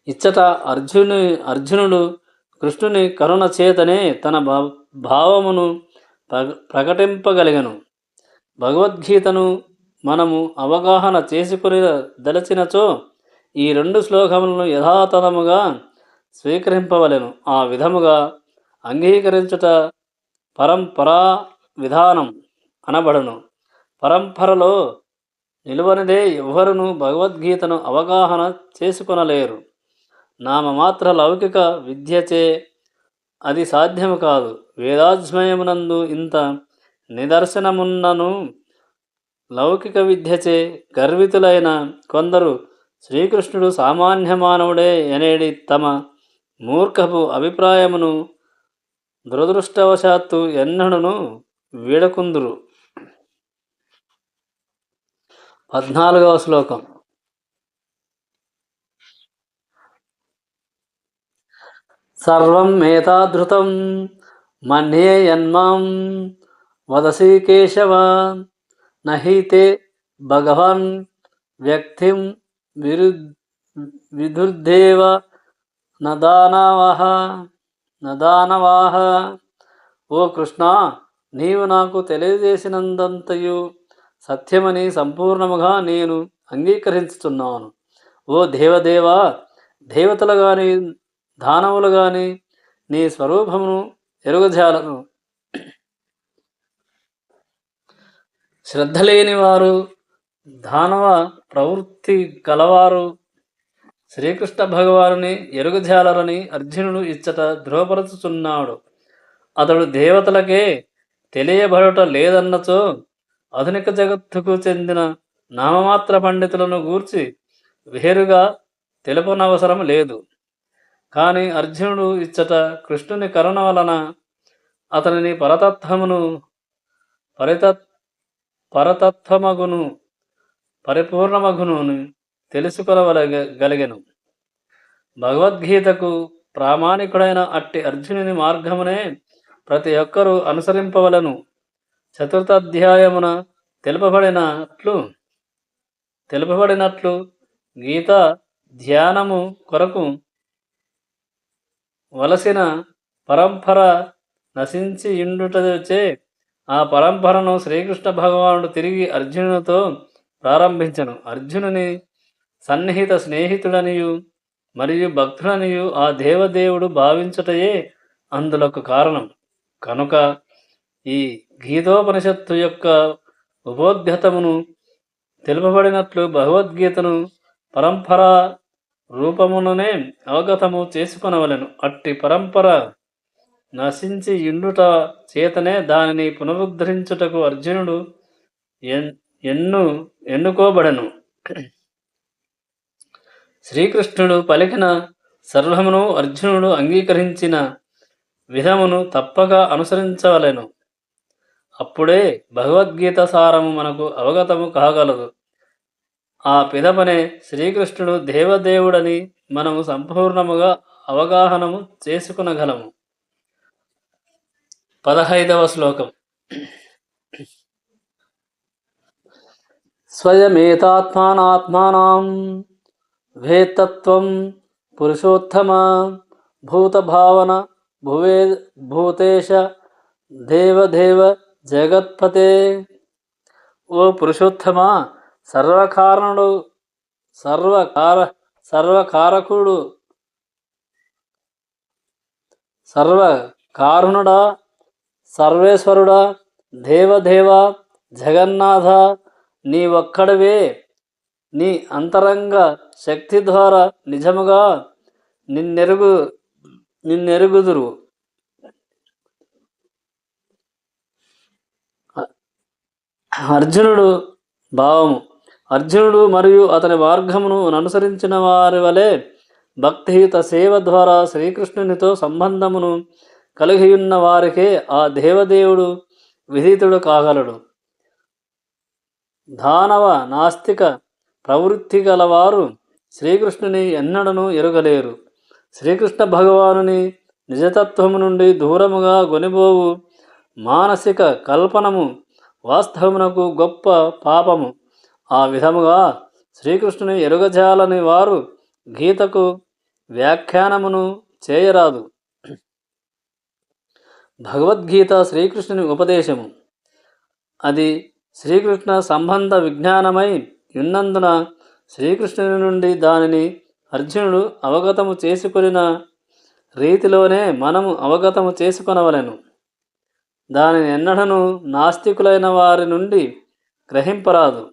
A: ఇచ్చట అర్జునుడు కృష్ణుని కరుణ చేతనే తన భావమును ప్రకటింపగలిగను. భగవద్గీతను మనము అవగాహన చేసుకుని దలచినచో ఈ 2 శ్లోకములను యథాతథముగా స్వీకరింపవలెను. ఆ విధముగా అంగీకరించుట పరంపరా విధానం అనబడును. పరంపరలో నిలువనిదే ఎవ్వరును భగవద్గీతను అవగాహన చేసుకొనలేరు. నామమాత్ర లౌకిక విద్యచే అది సాధ్యము కాదు. వేదాధ్యయనమునందు ఇంత నిదర్శనమున్నను లౌకిక విద్యచే గర్వితులైన కొందరు శ్రీకృష్ణుడు సామాన్య మానవుడే అనేడి తమ మూర్ఖపు అభిప్రాయమును దురదృష్టవశాత్తు ఎన్నడను వీడకుందురు. 14వ శ్లోకం. సర్వం ఏతాధృతం మన్యే యన్మాం వదసి కేశవ నహి భగవాన్ వ్యక్తిం విదుర్దేవ నదానవాహ. ఓ కృష్ణ, నీవు నాకు తెలియజేసినందంతయు సత్యమని సంపూర్ణముగా నేను అంగీకరించుతున్నాను. ఓ దేవదేవా, దేవతలు గాని దానవులు గాని నీ స్వరూపమును ఎరుగజాలను. శ్రద్ధ లేని వారు, దానవ ప్రవృత్తి గలవారు శ్రీకృష్ణ భగవానుని ఎరుగజాలరని అర్జునుడు ఇచ్చట ధృవపరచుచున్నాడు. అతడు దేవతలకే తెలియబడుట లేదన్నచో ఆధునిక జగత్తుకు చెందిన నామమాత్ర పండితులను గూర్చి వేరుగా తెలుపనవసరం లేదు. కానీ అర్జునుడు ఇచ్చట కృష్ణుని కరుణ వలన అతనిని పరతత్వమగును పరిపూర్ణమగును తెలుసుకొనగలిగెను. భగవద్గీతకు ప్రామాణికుడైన అట్టి అర్జునుని మార్గమునే ప్రతి ఒక్కరూ అనుసరింపవలను. 4వ అధ్యాయమున తెలుపబడినట్లు గీత ధ్యానము కొరకు వలసిన పరంపర నశించి ఇండుటచే ఆ పరంపరను శ్రీకృష్ణ భగవానుడు తిరిగి అర్జునునితో ప్రారంభించను. అర్జునుని సన్నిహిత స్నేహితుడనియు మరియు భక్తుడనియు ఆ దేవదేవుడు భావించుటయే అందులకు కారణం. కనుక ఈ గీతోపనిషత్తు యొక్క ఉపోద్ఘతమును తెలుపబడినట్లు భగవద్గీతను పరంపరా రూపముననే అవగతము చేసుకొనవలెను. అట్టి పరంపర నశించి ఇండుట చేతనే దానిని పునరుద్ధరించుటకు అర్జునుడు ఎన్నుకోబడెను. శ్రీకృష్ణుడు పలికిన సర్వమును అర్జునుడు అంగీకరించిన విధమును తప్పక అనుసరించవలెను. అప్పుడే భగవద్గీత సారము మనకు అవగతము కాగలదు. ఆ పిదపనే శ్రీకృష్ణుడు దేవదేవుడని మనము సంపూర్ణముగా అవగాహనము చేసుకునగలము. 15వ శ్లోకం. స్వయమేతాత్మానాత్మానం వేత్తత్వం పురుషోత్తమ భూతభావన భూతేశ దేవదేవ జగత్పతే. ఓ పురుషోత్తమ, సర్వకారుణుడా, సర్వేశ్వరుడా, దేవదేవ, జగన్నాథ, నీ ఒక్కడవే. నీ అంతరంగ శక్తి ద్వారా నిజముగా నిన్నెరుగుదురు. అర్జునుడు మరియు అతని మార్గమును అనుసరించిన వారి వలె భక్తియుత సేవ ద్వారా శ్రీకృష్ణునితో సంబంధమును కలిగియున్న వారికే ఆ దేవదేవుడు విదితుడు కాగలడు. దానవ నాస్తిక ప్రవృత్తి గలవారు శ్రీకృష్ణుని ఎన్నడను ఎరుగలేరు. శ్రీకృష్ణ భగవానుని నిజతత్వము నుండి దూరముగా గొనిపోవు మానసిక కల్పనము వాస్తవమునకు గొప్ప పాపము. ఆ విధముగా శ్రీకృష్ణుని ఎరుగజాలని వారు గీతకు వ్యాఖ్యానమును చేయరాదు. భగవద్గీత శ్రీకృష్ణుని ఉపదేశము. అది శ్రీకృష్ణ సంబంధ విజ్ఞానమై ఉన్నందున శ్రీకృష్ణుని నుండి దానిని అర్జునుడు అవగతము చేసుకొనిన రీతిలోనే మనము అవగతము చేసుకొనవలెను. దానిని ఎన్నడను నాస్తికులైన వారి నుండి గ్రహింపరాదు.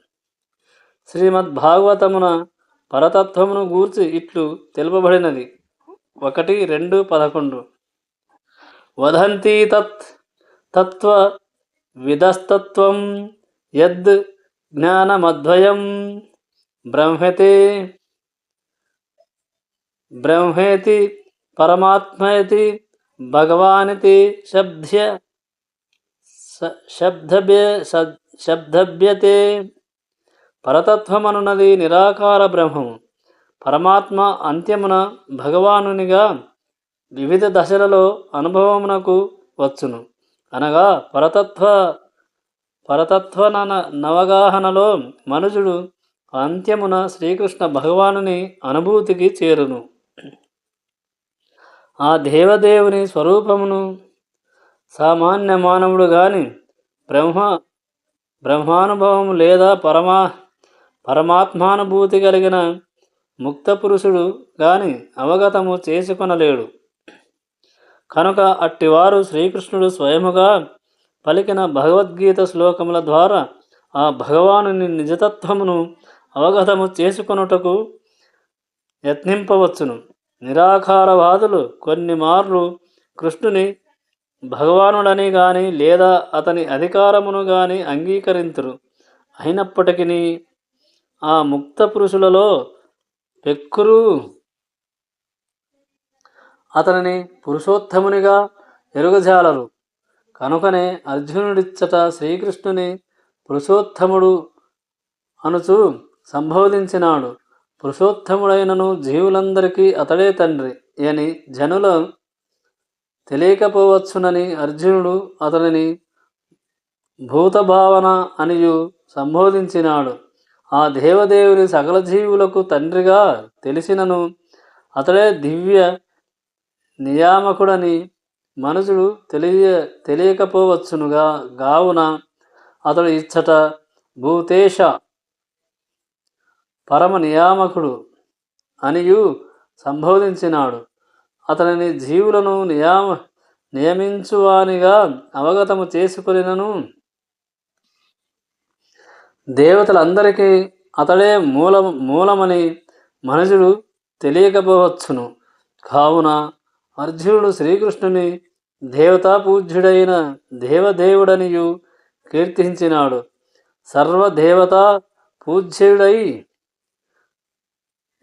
A: శ్రీమద్భాగవతమున పరతత్వమును గూర్చి ఇట్లు తెలుపబడినది. 1:2:11 వదంతి తత్ తత్వ విదస్తత్వం యద్ జ్ఞానమద్వయం బ్రహ్మేతి పరమాత్మేతి భగవానితి శబ్దభ్యతే. పరతత్వమనున్నది నిరాకార బ్రహ్మము. పరమాత్మ అంత్యమున భగవానునిగా వివిధ దశలలో అనుభవమునకు వచ్చును. అనగా పరతత్వ నవగాహనలో మనుజుడు అంత్యమున శ్రీకృష్ణ భగవానుని అనుభూతికి చేరును. ఆ దేవదేవుని స్వరూపమును సామాన్య మానవుడు గాని బ్రహ్మానుభవము లేదా పరమాత్మానుభూతి కలిగిన ముక్త పురుషుడు గాని అవగతము చేసుకొనలేడు. కనుక అట్టివారు శ్రీకృష్ణుడు స్వయముగా పలికిన భగవద్గీత శ్లోకముల ద్వారా ఆ భగవానుని నిజతత్వమును అవగతము చేసుకొనుటకు యత్నింపవచ్చును. నిరాకారవాదులు కొన్ని మార్లు కృష్ణుని భగవానుడని గాని లేదా అతని అధికారమును గాని అంగీకరింతురు. అయినప్పటికీ ఆ ముక్త పురుషులలో పెక్కురు అతనిని పురుషోత్తమునిగా ఎరుగజాలరు. కనుకనే అర్జునుడిచ్చట శ్రీకృష్ణుని పురుషోత్తముడు అనుచు సంబోధించినాడు. పురుషోత్తముడైనను జీవులందరికీ అతడే తండ్రి అని జనుల తెలియకపోవచ్చునని అర్జునుడు అతనిని భూతభావన అనియు సంబోధించినాడు. ఆ దేవదేవుని సకల జీవులకు తండ్రిగా తెలిసినను అతడే దివ్య నియామకుడని మనుషుడు తెలియకపోవచ్చునుగా. గావున అతడు ఇచ్చట భూతేశ పరమ నియామకుడు అనియు సంబోధించినాడు. అతనిని జీవులను నియమించువానిగా అవగతము చేసుకొనినను దేవతలందరికీ అతడే మూలమని మనుషుడు తెలియకపోవచ్చును. కావున అర్జునుడు శ్రీకృష్ణుని దేవతాపూజ్యుడైన దేవదేవుడనియు కీర్తించినాడు. సర్వదేవతా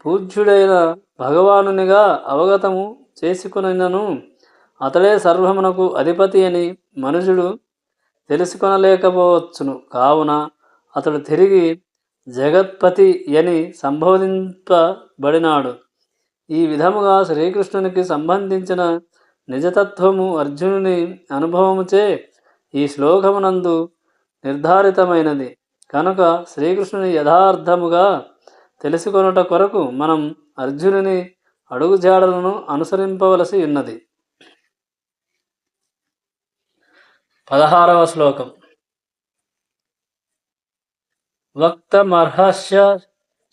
A: పూజ్యుడైన భగవానునిగా అవగతము చేసుకొనినను అతడే సర్వమునకు అధిపతి అని మనుషుడు తెలుసుకొనలేకపోవచ్చును. కావున అతడు తిరిగి జగత్పతి అని సంబోధింపబడినాడు. ఈ విధముగా శ్రీకృష్ణునికి సంబంధించిన నిజతత్వము అర్జునుని అనుభవముచే ఈ శ్లోకమునందు నిర్ధారితమైనది. కనుక శ్రీకృష్ణుని యథార్థముగా తెలుసుకొనుట కొరకు మనం అర్జునుని అడుగుజాడలను అనుసరింపవలసి ఉన్నది. 16వ శ్లోకం. వక్తమర్హస్య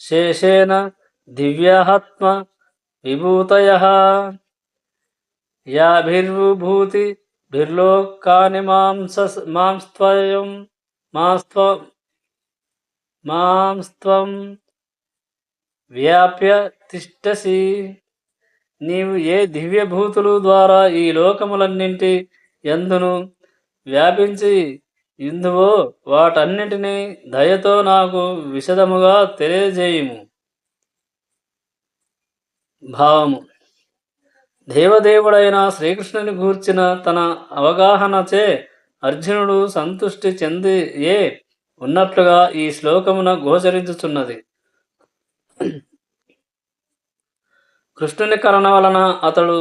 A: శేషేణ దివ్యాత్మ విభూతయః యాభిర్విభూతిభిర్లోకాని మాంస్త్వం వ్యాప్య తిష్టసి. నీవు ఏ దివ్యభూతులు ద్వారా ఈ లోకములన్నింటి యందును వ్యాపించి ఇందువో వాటన్నిటినీ దయతో నాకు విశదముగా తెలియజేయుము. భావము. దేవదేవుడైన శ్రీకృష్ణుని గూర్చిన తన అవగాహనచే అర్జునుడు సంతుష్టి చెందియే ఉన్నట్లుగా ఈ శ్లోకమున గోచరించుచున్నది. కృష్ణుని కరుణ వలన అతడు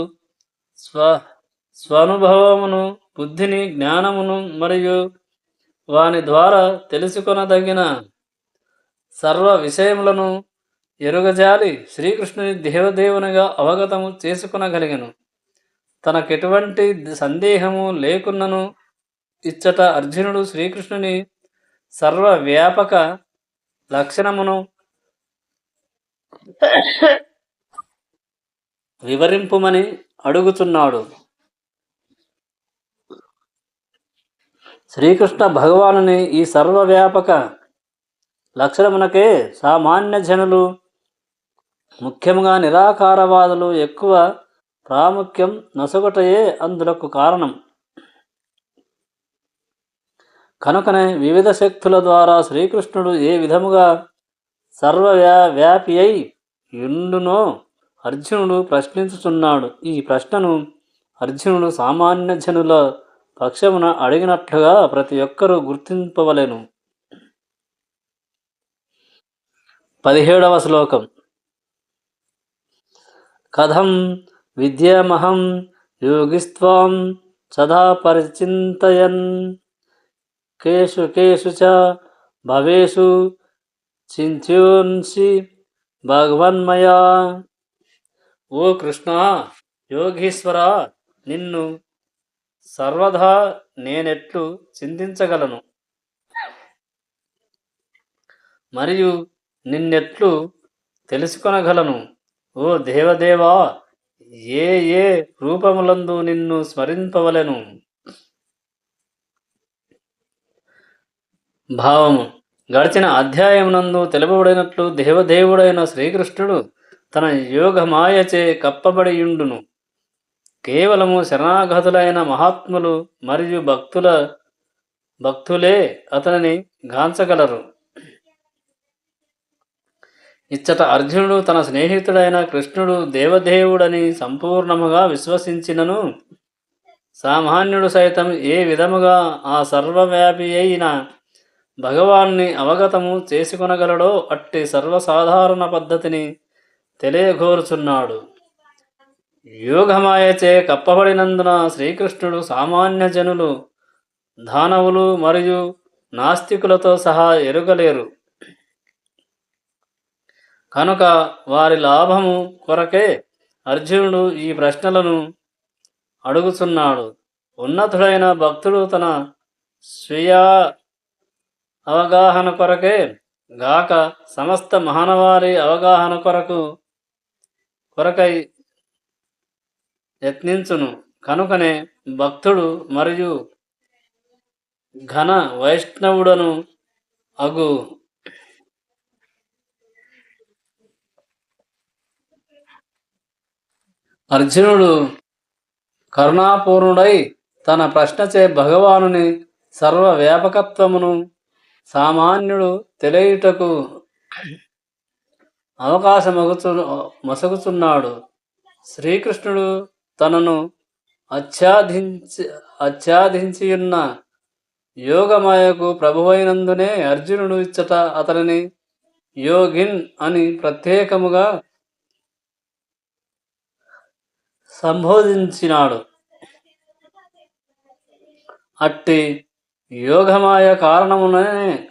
A: స్వానుభవమును, బుద్ధిని, జ్ఞానమును మరియు వాని ద్వారా తెలుసుకొనదగిన సర్వ విషయములను ఎరుగజాలి శ్రీకృష్ణుని దేవదేవునిగా అవగతము చేసుకునగలిగను. తనకెటువంటి సందేహము లేకున్నను ఇచ్చట అర్జునుడు శ్రీకృష్ణుని సర్వవ్యాపక లక్షణమును వివరింపుమని అడుగుతున్నాడు. శ్రీకృష్ణ భగవానుని ఈ సర్వవ్యాపక లక్షణమునకే సామాన్య జనులు, ముఖ్యంగా నిరాకారవాదులు ఎక్కువ ప్రాముఖ్యం నొసగుటయే అందులకు కారణం. కనుకనే వివిధ శక్తుల ద్వారా శ్రీకృష్ణుడు ఏ విధముగా సర్వవ్యాపి అయి యుండునో అర్జునుడు ప్రశ్నించుచున్నాడు. ఈ ప్రశ్నను అర్జునుడు సామాన్య జనుల పక్షమున అడిగినట్లుగా ప్రతి ఒక్కరూ గుర్తింపవలెను. 17వ శ్లోకం. కథం విద్యామహం యోగిస్త్వాం సదా పరిచింతయన్ కేషు కేషు చ భవేషు చింత్యోన్సి భగవన్మయా. ఓ కృష్ణ, యోగీశ్వర, నిన్ను సర్వదా నేనెట్లు చింతించగలను మరియు నిన్నెట్లు తెలుసుకొనగలను? ఓ దేవదేవా, ఏ ఏ రూపములందు నిన్ను స్మరింపవలెను? భావము. గడిచిన అధ్యాయమునందు తెలుపబడినట్లు దేవదేవుడైన శ్రీకృష్ణుడు తన యోగమాయచే కప్పబడియుండును. కేవలము శరణాగతులైన మహాత్ములు మరియు భక్తులే అతనిని గాంచగలరు. ఇచ్చట అర్జునుడు తన స్నేహితుడైన కృష్ణుడు దేవదేవుడని సంపూర్ణముగా విశ్వసించినను సామాన్యుడు సైతం ఏ విధముగా ఆ సర్వవ్యాపి అయిన భగవాన్ని అవగతము చేసుకొనగలడో అట్టి సర్వసాధారణ పద్ధతిని తెలియగోరుచున్నాడు. యోగమాయచే కప్పబడినందున శ్రీకృష్ణుడు సామాన్య జనులు, దానవులు మరియు నాస్తికులతో సహా ఎరుగలేరు. కనుక వారి లాభము కొరకే అర్జునుడు ఈ ప్రశ్నలను అడుగుచున్నాడు. ఉన్నతుడైన భక్తుడు తన స్వీయ అవగాహన కొరకే గాక సమస్త మానవాళి అవగాహన కొరకై యత్నించును. కనుకనే భక్తుడు మరియు ఘన వైష్ణవుడను అగు అర్జునుడు కరుణాపూర్ణుడై తన ప్రశ్నచే భగవానుని సర్వవ్యాపకత్వమును సామాన్యుడు తెలియుటకు మొసగుచున్నాడు. శ్రీకృష్ణుడు తనను ఆచ్ఛాదించియున్న యోగమాయకు ప్రభువైనందునే అర్జునుడు ఇచ్చట అతనిని యోగిన్ అని ప్రత్యేకముగా సంబోధించినాడు. అట్టి యోగమాయ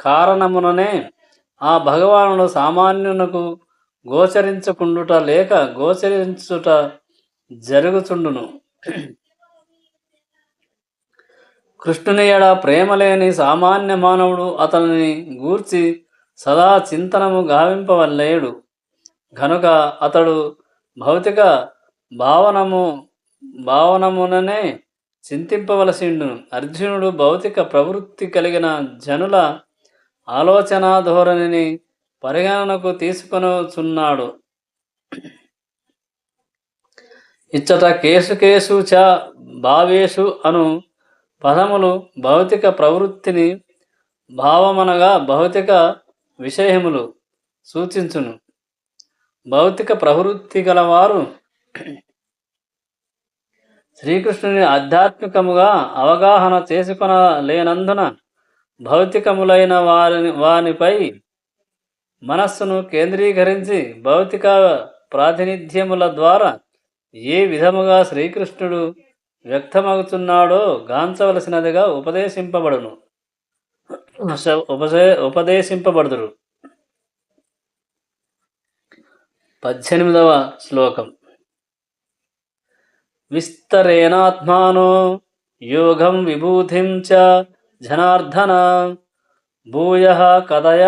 A: కారణముననే ఆ భగవానుడు సామాన్యునకు గోచరించకుండుట లేక గోచరించుట జరుగుచుండును. కృష్ణుని ఎడ ప్రేమ లేని సామాన్య మానవుడు అతనిని గూర్చి సదా చింతనము గావింపవలేడు. గనుక అతడు భౌతిక భావనముననే చింతింపవలసిండును. అర్జునుడు భౌతిక ప్రవృత్తి కలిగిన జనుల ఆలోచనా ధోరణిని పరిగణనకు తీసుకొనుచున్నాడు. ఇచ్చట కేసు కేసు చ భావేషు అను పదములు భౌతిక ప్రవృత్తిని, భావమనగా భౌతిక విషయములు సూచించును. భౌతిక ప్రవృత్తి గలవారు శ్రీకృష్ణుని ఆధ్యాత్మికముగా అవగాహన చేసుకొనలేనందున భౌతికములైన వానిపై మనస్సును కేంద్రీకరించి భౌతిక ప్రాతినిధ్యముల ద్వారా ఏ విధముగా శ్రీకృష్ణుడు వ్యక్తమగుచున్నాడో గాంచవలసినదిగా ఉపదేశింపబడుదురు. 18వ శ్లోకం. విస్తరేణాత్మానో యోగం విభూతిం చ జనార్దన భూయః కథయ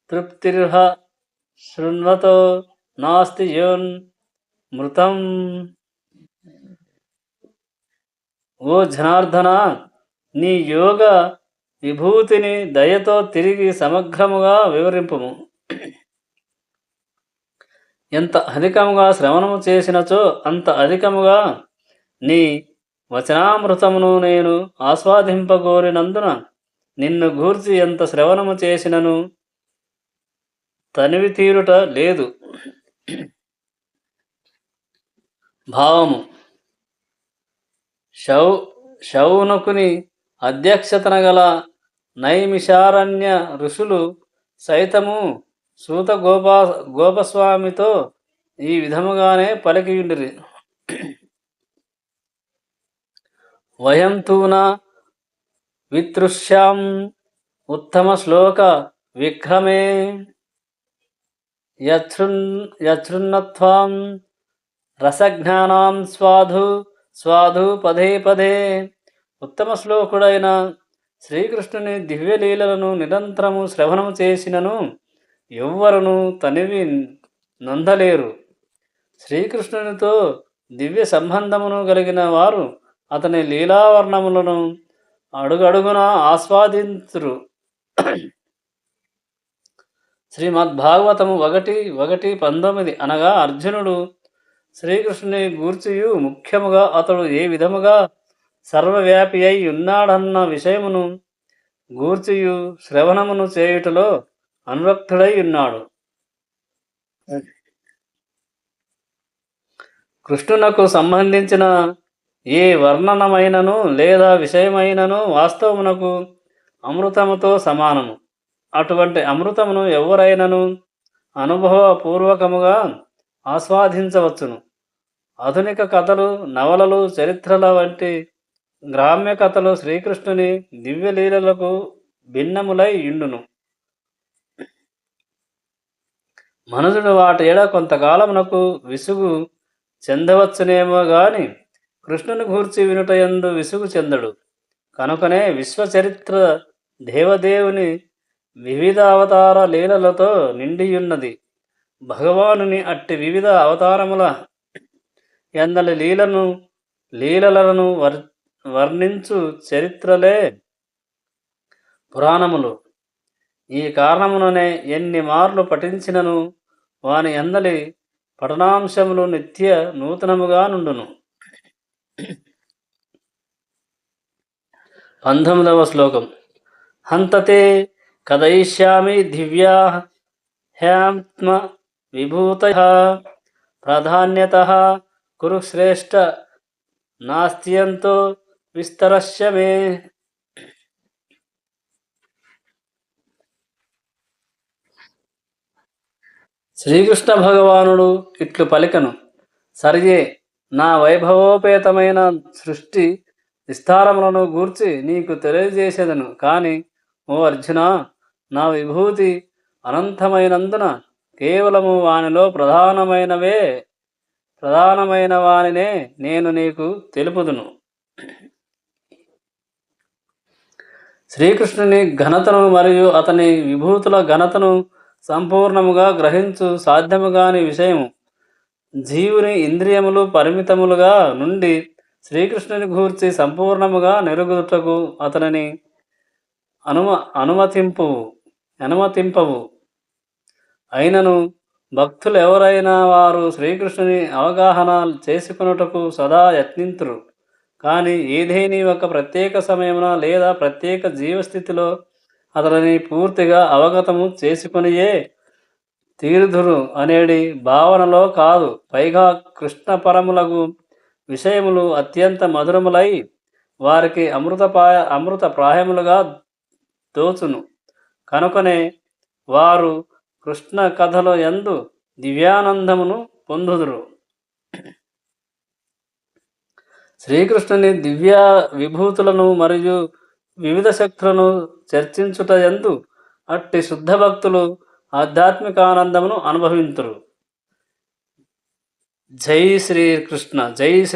A: తృప్తిర్హ శృణ్వతో నాస్తి మృతం. ఓ జనార్దన, నీ యోగ విభూతిని దయతో తిరిగి సమగ్రముగా వివరింపుము. ఎంత అధికముగా శ్రవణము చేసినచో అంత అధికముగా నీ వచనామృతమును నేను ఆస్వాదింపగోరినందున నిన్ను గూర్చి ఎంత శ్రవణము చేసినను తనివి తీరుట లేదు. భావము. శౌనకుని అధ్యక్షతన గల నైమిషారణ్య ఋషులు సైతము సూత గోపస్వామితో ఈ విధముగానే పలికియుండిరి. వయం తూన వితృష్యాం ఉత్తమ శ్లోక విక్రమే యశృణ్వత్వాం రసజ్ఞానాం స్వాధు పదే పదే. ఉత్తమ శ్లోకుడైన శ్రీకృష్ణుని దివ్యలీలలను నిరంతరము శ్రవణము చేసినను ఎవ్వరును తనివి నొందలేరు. శ్రీకృష్ణునితో దివ్య సంబంధమును కలిగిన వారు అతని లీలావర్ణములను అడుగడుగున ఆస్వాదించురు. శ్రీమద్భాగవతము 1:19 అనగా అర్జునుడు శ్రీకృష్ణుని గూర్చియు ముఖ్యముగా అతడు ఏ విధముగా సర్వవ్యాపి అయి ఉన్నాడన్న విషయమును గూర్చియు శ్రవణమును చేయుటలో అనురక్తుడై ఉన్నాడు. కృష్ణునకు సంబంధించిన ఏ వర్ణనమైనను లేదా విషయమైనను వాస్తవమునకు అమృతముతో సమానము. అటువంటి అమృతమును ఎవరైనను అనుభవపూర్వకముగా ఆస్వాదించవచ్చును. ఆధునిక కథలు, నవలలు, చరిత్రల వంటి గ్రామ్య కథలు శ్రీకృష్ణుని దివ్యలీలలకు భిన్నములై ఇండును. మనుషుడు వాటి ఏడ కొంతకాలమునకు విసుగు చెందవచ్చునేమో గాని కృష్ణుని గూర్చి వినుటయందు విసుగు చెందడు. కనుకనే విశ్వచరిత్ర దేవదేవుని వివిధ అవతార లీలలతో నిండియున్నది. భగవానుని అట్టి వివిధ అవతారముల ఎందలి లీలలను వర్ణించు చరిత్రలే పురాణములు. ఈ కారణముననే ఎన్ని మార్లు పఠించినను వాని ఎందలి పఠనాంశములు నిత్య నూతనముగా నుండును. 19వ శ్లోకం. హంతతే కథయిష్యామి దివ్యా హ్యాత్మ విభూతయః ప్రాధాన్యతః కురు శ్రేష్ఠ నాస్త్యంతో విస్తరస్య మే. శ్రీకృష్ణ భగవానుడు ఇట్లు పలికను. సరియే, నా వైభవోపేతమైన సృష్టి విస్తారములను గూర్చి నీకు తెలియజేసేదను. కానీ ఓ అర్జున, నా విభూతి అనంతమైనందున కేవలము వానిలో ప్రధానమైన వానినే నేను నీకు తెలుపుదును. శ్రీకృష్ణుని ఘనతను మరియు అతని విభూతుల ఘనతను సంపూర్ణముగా గ్రహించు సాధ్యముగాని విషయము. జీవుని ఇంద్రియములు పరిమితములుగా నుండి శ్రీకృష్ణుని గూర్చి సంపూర్ణముగా నెరుగుటకు అతనిని అనుమతింపవు. అయినను భక్తులు ఎవరైనా వారు శ్రీకృష్ణుని అవగాహన చేసుకొనుటకు సదా యత్నింతురు. కానీ ఏదేని ఒక ప్రత్యేక సమయమున లేదా ప్రత్యేక జీవస్థితిలో అతనిని పూర్తిగా అవగతము చేసుకొనియే తీరుదురు అనేడి భావనలో కాదు. పైగా కృష్ణ పరములకు విషయములు అత్యంత మధురములై వారికి అమృత ప్రాయములుగా దోచును. కనుకనే వారు కృష్ణ కథల యందు దివ్యానందమును పొందుదురు. శ్రీకృష్ణుని దివ్య విభూతులను మరియు వివిధ శక్తులను చర్చించుట యందు అట్టి శుద్ధ భక్తులు ఆధ్యాత్మిక ఆనందమును అనుభవింతురు. జై శ్రీకృష్ణ. జై శ్రీ